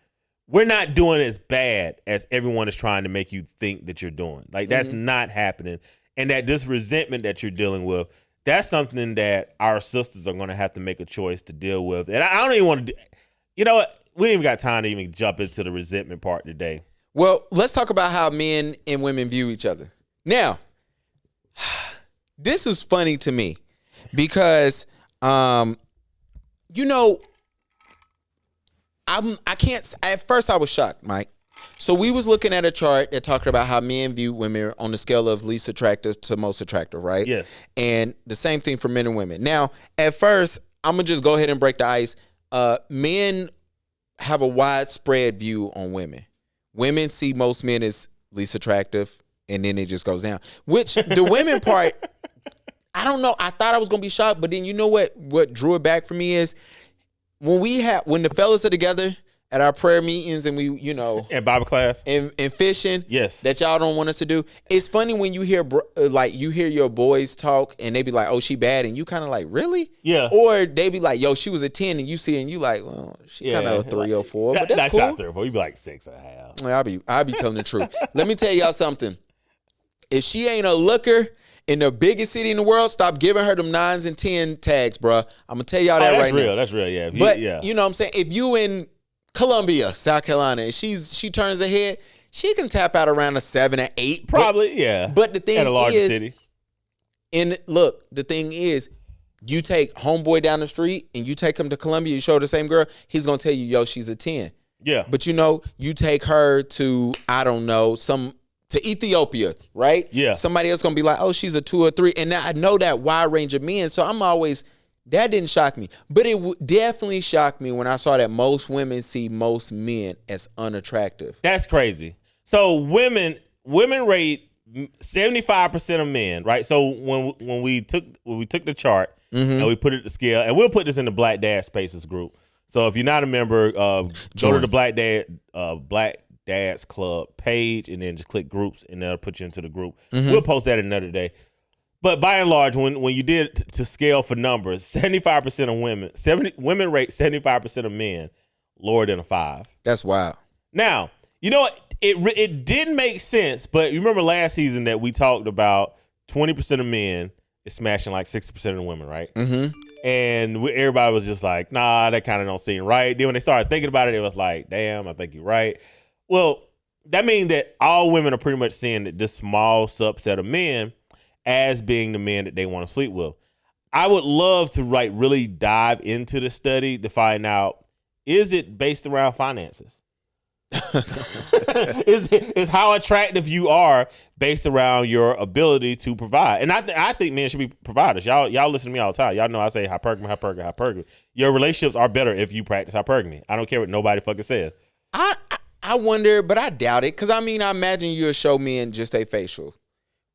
we're not doing as bad as everyone is trying to make you think that you're doing. Like, that's not happening. And that this resentment that you're dealing with, that's something that our sisters are going to have to make a choice to deal with. And I don't even want to you know what? We ain't even got time to even jump into the resentment part today. Well, let's talk about how men and women view each other. Now, this is funny to me because, I can't. At first, I was shocked, Mike. So we was looking at a chart that talked about how men view women on the scale of least attractive to most attractive, right? Yes. And the same thing for men and women. Now, at first, I'm gonna just go ahead and break the ice. Men have a widespread view on women. Women see most men as least attractive, and then it just goes down. Which the women part, I don't know. I thought I was gonna be shocked, but then you know what? What drew it back for me is when the fellas are together at our prayer meetings and we, and Bible class and fishing, yes, that y'all don't want us to do. It's funny when you hear your boys talk and they be like, "Oh, she bad," and you kind of like, "Really?" Yeah. Or they be like, "Yo, she was a 10," and you see, and you like, "Well, she kind of a 3 or 4," but that's cool. Not 3 or 4. You be like 6.5. I'll be telling the truth. Let me tell y'all something. If she ain't a looker in the biggest city in the world, stop giving her them 9s and 10 tags, bro. I'm gonna tell y'all that right now. That's real. Yeah. But you know what I'm saying? If you in Columbia, South Carolina, and she turns her head, she can tap out around a 7 or 8. Probably, yeah. But the thing in a larger is, city. The thing is, you take homeboy down the street and you take him to Columbia, you show the same girl, he's gonna tell you, yo, she's a 10. Yeah. But you take her to, I don't know, to Ethiopia, right? Yeah. Somebody else gonna be like, oh, she's a 2 or 3. And I know that wide range of men, so I'm always, that didn't shock me. But it definitely shocked me when I saw that most women see most men as unattractive. That's crazy. So women rate 75% of men, right? So when we took the chart and we put it to scale, and we'll put this in the Black Dad Spaces group. So if you're not a member, go to the Black Dad's Club page, and then just click groups, and that'll put you into the group. We'll post that another day. But by and large, when you did to scale for numbers, 75% of women rate 75% of men lower than a 5. That's wild. Now, you know what? It didn't make sense, but you remember last season that we talked about 20% of men is smashing like 60% of the women, right? Mm-hmm. And everybody was just like, nah, that kind of don't seem right. Then when they started thinking about it, it was like, damn, I think you're right. Well, that means that all women are pretty much seeing that this small subset of men as being the men that they want to sleep with. I would love to really dive into the study to find out, is it based around finances? is how attractive you are based around your ability to provide. And I think men should be providers. Y'all listen to me all the time. Y'all know I say hypergamy. Your relationships are better if you practice hypergamy. I don't care what nobody fucking says. I wonder, but I doubt it. Because, I mean, I imagine you'll show men just a facial,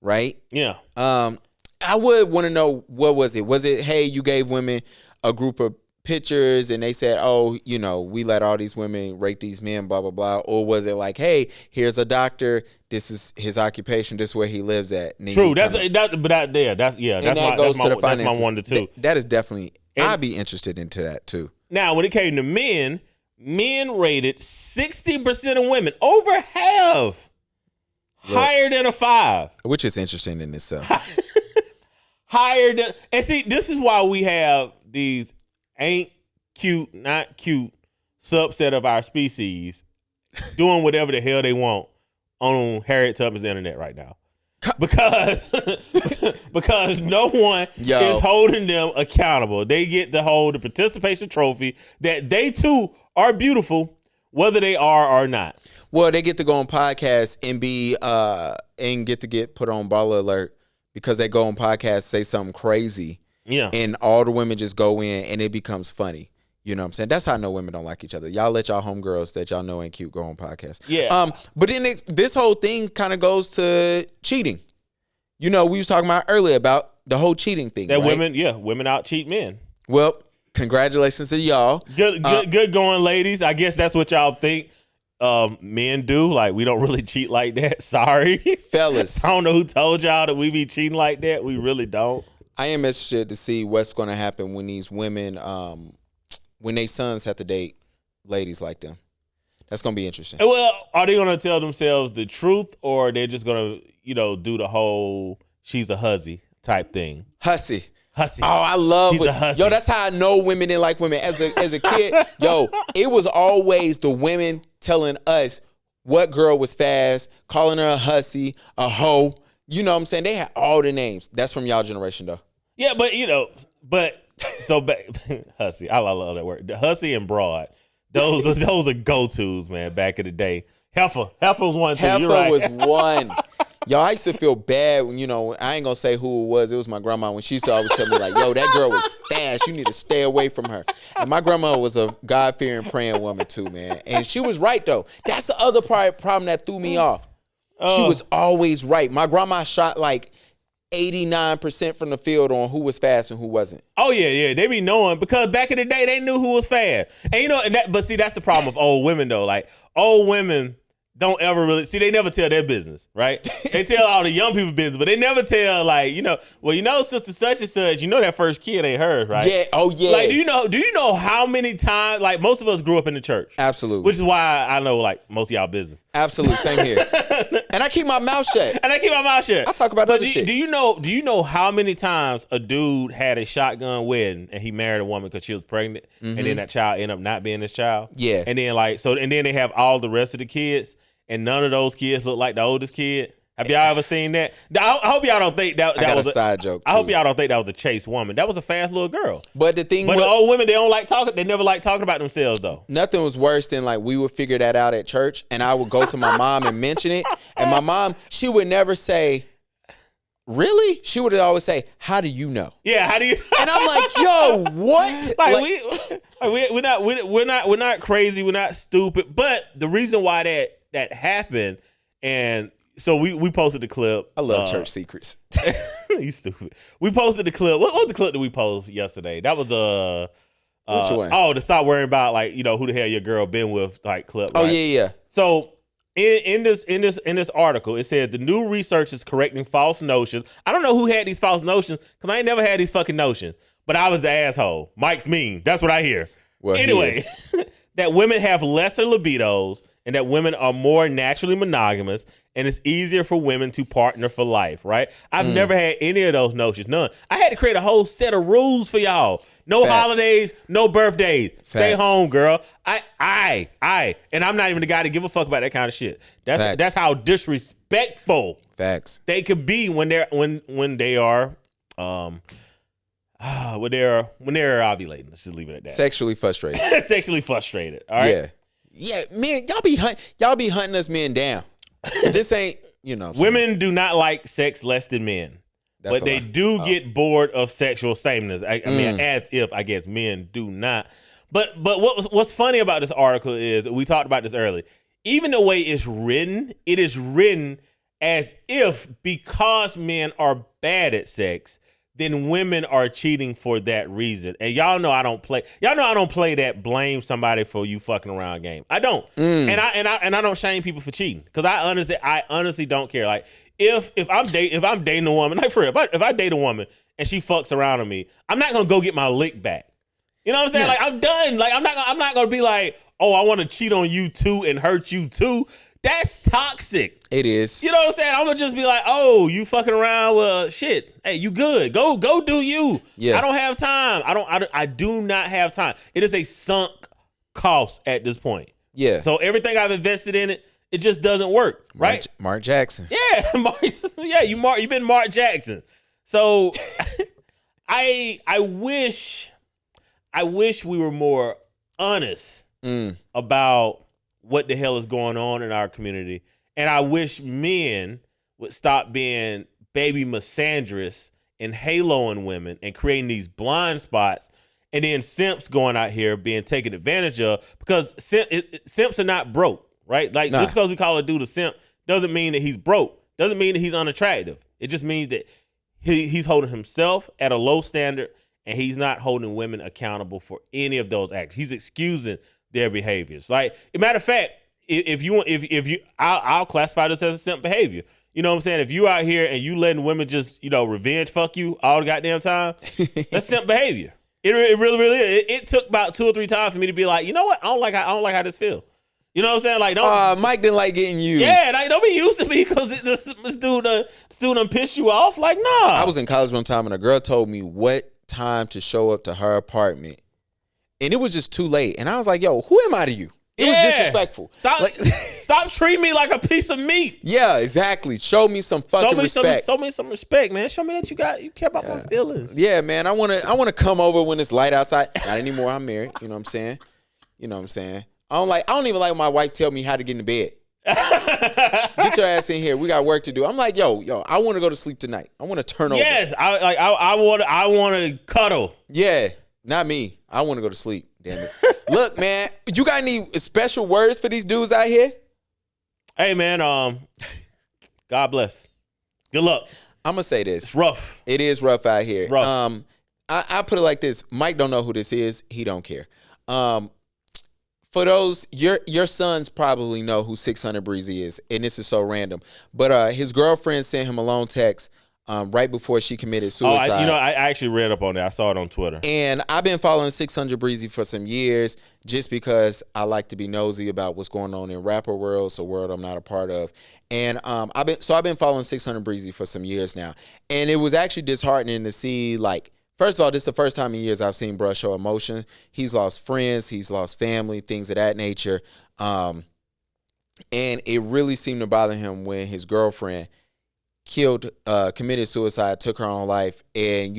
right? Yeah. I would want to know, what was it? Was it, hey, you gave women a group of pictures and they said, oh, you know, we let all these women rate these men, blah, blah, blah? Or was it like, hey, here's a doctor, this is his occupation, this is where he lives at? True. That's my 1 to 2. That is definitely, I'd be interested into that too. Now, when it came to men rated 60% of women, over half, higher than a 5. Which is interesting in itself. Higher than, and see, this is why we have these ain't cute, not cute subset of our species doing whatever the hell they want on Harriet Tubman's internet right now. Because no one is holding them accountable. They get to hold the participation trophy that they too are beautiful, whether they are or not. Well, they get to go on podcasts and be and get put on Baller Alert because they go on podcasts, say something crazy. Yeah. And all the women just go in and it becomes funny. You know what I'm saying? That's how I know women don't like each other. Y'all let y'all homegirls that y'all know ain't cute go on podcasts. Yeah. But then this whole thing kind of goes to cheating. You know, we was talking about earlier about the whole cheating thing. That right? women out cheat men. Well, congratulations to y'all. Good going, ladies. I guess that's what y'all think men do. Like, we don't really cheat like that. Sorry. Fellas. I don't know who told y'all that we be cheating like that. We really don't. I am interested to see what's going to happen when these women, when they sons have to date ladies like them. That's going to be interesting. Well, are they going to tell themselves the truth, or they're just going to, do the whole she's a hussy type thing? Hussy. Oh, I love she's it. A hussy. Yo, that's how I know women didn't like women. As a kid, yo, it was always the women telling us what girl was fast, calling her a hussy, a hoe. You know what I'm saying? They had all the names. That's from y'all generation, though. Yeah, hussy. I love that word. The hussy and broad. Those are go-tos, man, back in the day. Heifer was one too. Heifer You're right. was one. Yo, I used to feel bad when, I ain't gonna say who it was. It was my grandma when she used to always tell me like, yo, that girl was fast. You need to stay away from her. And my grandma was a God-fearing, praying woman too, man. And she was right though. That's the other problem that threw me off. She was always right. My grandma shot like 89% from the field on who was fast and who wasn't. Oh yeah, they be knowing, because back in the day they knew who was fast. And but see, that's the problem with old women though. Like, old women don't ever really see, they never tell their business, right? They tell all the young people business, but they never tell, like, sister such and such, that first kid ain't hers, right? Yeah, oh yeah. Like, do you know how many times, like, most of us grew up in the church? Absolutely. Which is why I know, like, most of y'all business. Absolutely, same here. And I keep my mouth shut. I talk about other shit. Do you know how many times a dude had a shotgun wedding and he married a woman because she was pregnant, and then that child ended up not being his child? Yeah. And then and then they have all the rest of the kids, and none of those kids look like the oldest kid. Have y'all ever seen that? I hope y'all don't think that was a side joke. I hope y'all don't think that was a chase woman. That was a fast little girl. But the old women, they don't like talking. They never like talking about themselves though. Nothing was worse than, like, we would figure that out at church, and I would go to my mom and mention it, and my mom, she would never say, really? She would always say, how do you know? Yeah, how do you? And I'm like, yo, what? We're not crazy. We're not stupid. But the reason why that happened, and so we posted the clip. I love church secrets. You stupid. We posted the clip. What was the clip that we posted yesterday? That was the which one? Oh, to stop worrying about, like, who the hell your girl been with, like, clip. Right? Oh yeah. So In this article, it says the new research is correcting false notions. I don't know who had these false notions because I ain't never had these fucking notions. But I was the asshole. Mike's mean. That's what I hear. Well, anyway, that women have lesser libidos and that women are more naturally monogamous and it's easier for women to partner for life, right? I've never had any of those notions, none. I had to create a whole set of rules for y'all. No Facts. holidays, no birthdays. Stay Facts. home, girl. And I'm not even the guy to give a fuck about that kind of shit. That's how disrespectful Facts. they could be when they're ovulating. Let's just leave it at that. Sexually frustrated. Sexually frustrated. All right. Yeah, man, y'all be hunting us men down. This ain't, Women do not like sex less than men. That's but they do get bored of sexual sameness. I mean, as if I guess men do not. But what's funny about this article is we talked about this earlier. Even the way it's written, it is written as if because men are bad at sex, then women are cheating for that reason. And y'all know I don't play that blame somebody for you fucking around game. I don't. And I don't shame people for cheating because I honestly don't care. Like if I'm dating a woman, like for real, if I date a woman and she fucks around on me, I'm not gonna go get my lick back. You know what I'm saying? Yeah. Like I'm done. Like I'm not gonna be like, oh, I want to cheat on you too and hurt you too. That's toxic. It is. You know what I'm saying? I'm gonna just be like, oh, you fucking around? Well, shit. Hey, you good? Go do you. Yeah. I don't have time. I do not have time. It is a sunk cost at this point. Yeah. So everything I've invested in it, it just doesn't work, right? Mark Jackson. Yeah, you've been Mark Jackson. So I wish we were more honest about what the hell is going on in our community. And I wish men would stop being baby misandrous and haloing women and creating these blind spots. And then simps going out here being taken advantage of because simps are not broke, right? Like just because we call a dude a simp doesn't mean that he's broke. Doesn't mean that he's unattractive. It just means that he's holding himself at a low standard and he's not holding women accountable for any of those acts. He's excusing their behaviors. Like, as a matter of fact, I'll classify this as a simp behavior. You know what I'm saying? If you out here and you letting women just, revenge fuck you all the goddamn time, that's simp behavior. It really, really is. It took about 2 or 3 times for me to be like, you know what? I don't like how this feels. You know what I'm saying? Like, don't. Mike didn't like getting used. Yeah, like, don't be used to me because this dude done piss you off. Like, nah. I was in college one time and a girl told me what time to show up to her apartment. And it was just too late. And I was like, yo, who am I to you? It was disrespectful. Stop treating me like a piece of meat. Yeah, exactly. Show me some fucking respect. Show me some respect, man. Show me that you care about my feelings. Yeah, man. I wanna come over when it's light outside. Not anymore. I'm married. You know what I'm saying? I don't even like when my wife tell me how to get in the bed. Get your ass in here. We got work to do. I'm like, yo, I want to go to sleep tonight. I want to turn over. Yes, I want to cuddle. Yeah, not me. I want to go to sleep. Damn it. Look, man, you got any special words for these dudes out here? Hey, man, God bless. Good luck. I'm gonna say this. It's rough. It is rough out here. It's rough. I put it like this. Mike don't know who this is. He don't care. For those, your sons probably know who 600 Breezy is, and this is so random. But his girlfriend sent him a long text right before she committed suicide. I actually read up on that. I saw it on Twitter. And I've been following 600 Breezy for some years just because I like to be nosy about what's going on in rapper world, so world I'm not a part of. And I've been following 600 Breezy for some years now. And it was actually disheartening to see, like, first of all, this is the first time in years I've seen bruh show emotion. He's lost friends, he's lost family, things of that nature. And it really seemed to bother him when his girlfriend committed suicide, took her own life, and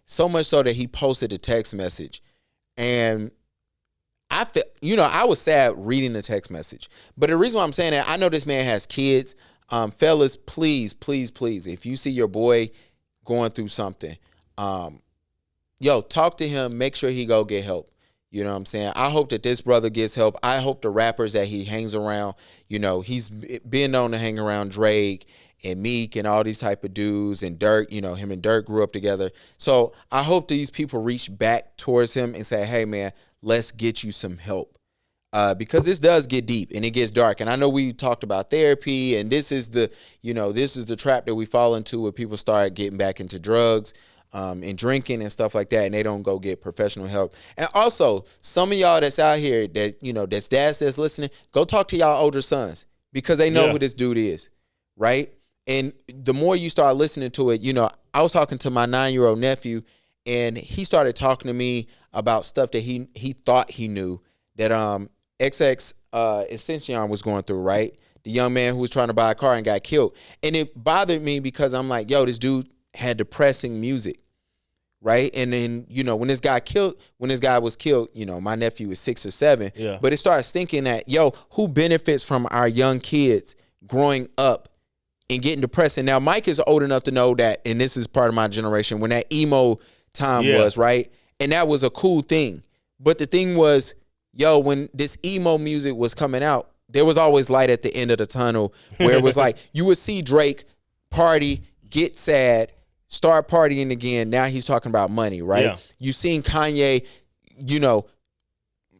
so much so that he posted a text message. And I felt, I was sad reading the text message. But the reason why I'm saying that, I know this man has kids. Fellas, please, please, please, if you see your boy going through something, talk to him, make sure he go get help. You know what I'm saying? I hope that this brother gets help. I hope the rappers that he hangs around, he's been known to hang around Drake and Meek and all these type of dudes, and Dirk, him and Dirk grew up together. So I hope these people reach back towards him and say, hey man, let's get you some help. because this does get deep and it gets dark. And I know we talked about therapy, and this is the trap that we fall into where people start getting back into drugs and drinking and stuff like that, and they don't go get professional help. And also, some of y'all that's out here that, that's dads that's listening, go talk to y'all older sons, because they know who this dude is, right? And the more you start listening to it, I was talking to my 9-year-old nephew, and he started talking to me about stuff that he thought he knew, that XX Extension was going through, right? The young man who was trying to buy a car and got killed. And it bothered me because I'm like, yo, this dude had depressing music, right? And then, when this guy was killed, my nephew was 6 or 7. Yeah. But it starts thinking that, yo, who benefits from our young kids growing up and getting depressed? And now Mike is old enough to know that, and this is part of my generation, when that emo time was, right? And that was a cool thing. But the thing was, yo, when this emo music was coming out, there was always light at the end of the tunnel, where it was like you would see Drake party, get sad, start partying again. Now he's talking about money, right? Yeah. You seen Kanye,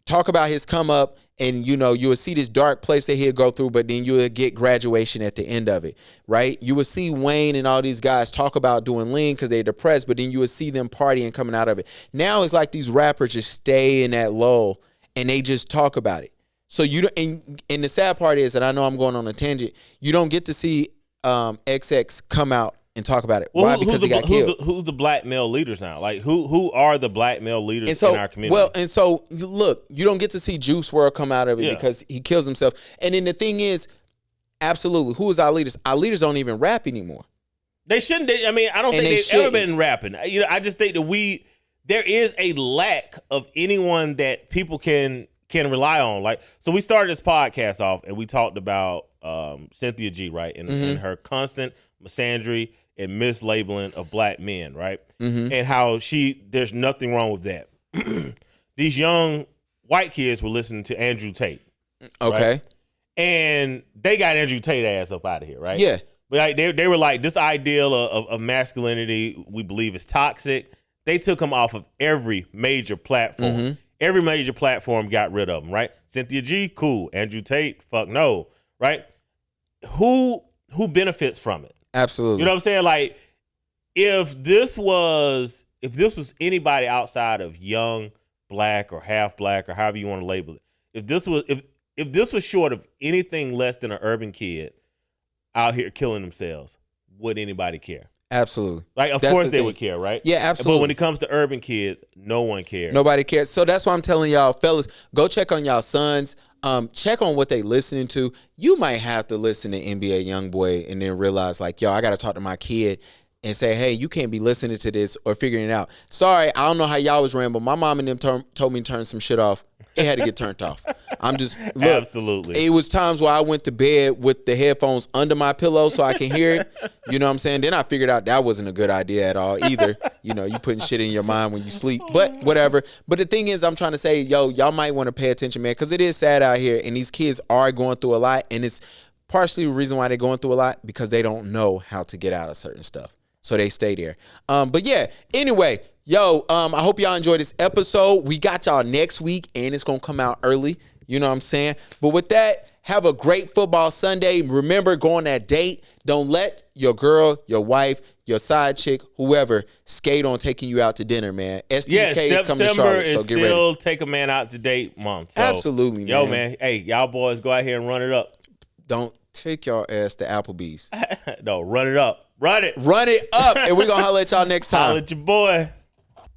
talk about his come up, and you would see this dark place that he'd go through, but then you would get graduation at the end of it, right? You would see Wayne and all these guys talk about doing lean because they're depressed, but then you would see them partying coming out of it. Now it's like these rappers just stay in that lull and they just talk about it. So and the sad part is that, I know I'm going on a tangent, you don't get to see XX come out and talk about it. Well, why? Because he got killed. Who's the black male leaders now? Like, who are the black male leaders in our community? Well, and so look, you don't get to see Juice WRLD come out of it because he kills himself. And then the thing is, absolutely, who is our leaders? Our leaders don't even rap anymore. They shouldn't. I mean, I don't think they've ever been rapping. I just think that there is a lack of anyone that people can rely on. Like, so we started this podcast off and we talked about Cynthia G, right? And her constant misandry and mislabeling of black men, right? And how there's nothing wrong with that. These young white kids were listening to Andrew Tate. Okay. Right? And they got Andrew Tate ass up out of here, right? Yeah. But like, they were like, this ideal of masculinity, we believe, is toxic. They took him off of every major platform. Every major platform got rid of him, right? Cynthia G, cool. Andrew Tate, fuck no, right? Who benefits from it? Absolutely. You know what I'm saying? Like, if this was anybody outside of young black or half black or however you want to label it, if this was short of anything less than an urban kid out here killing themselves, would anybody care? Absolutely. Like, of course they would care, right? Yeah, absolutely. But when it comes to urban kids, no one cares. Nobody cares. So that's why I'm telling y'all, fellas, go check on y'all sons. Check on what they listening to. You might have to listen to NBA YoungBoy and then realize, like, yo, I got to talk to my kid and say, hey, you can't be listening to this or figuring it out. Sorry, I don't know how y'all was rainbow. My mom and them told me to turn some shit off. It had to get turned off. Look, absolutely. It was times where I went to bed with the headphones under my pillow so I can hear it. You know what I'm saying? Then I figured out that wasn't a good idea at all either. You putting shit in your mind when you sleep, but whatever. But the thing is, I'm trying to say, yo, y'all might want to pay attention, man, because it is sad out here and these kids are going through a lot, and it's partially the reason why they're going through a lot because they don't know how to get out of certain stuff. So they stay there. But yeah, anyway, yo, I hope y'all enjoyed this episode. We got y'all next week, and it's going to come out early. You know what I'm saying? But with that, have a great football Sunday. Remember, go on that date. Don't let your girl, your wife, your side chick, whoever, skate on taking you out to dinner, man. STK is coming to Charlotte, so get ready. Still take a man out to date month. So, absolutely, man. Yo, man, hey, y'all boys, go out here and run it up. Don't take your ass to Applebee's. No, run it up. Run it. Run it up. And we're going to holler at y'all next time. Holler at your boy.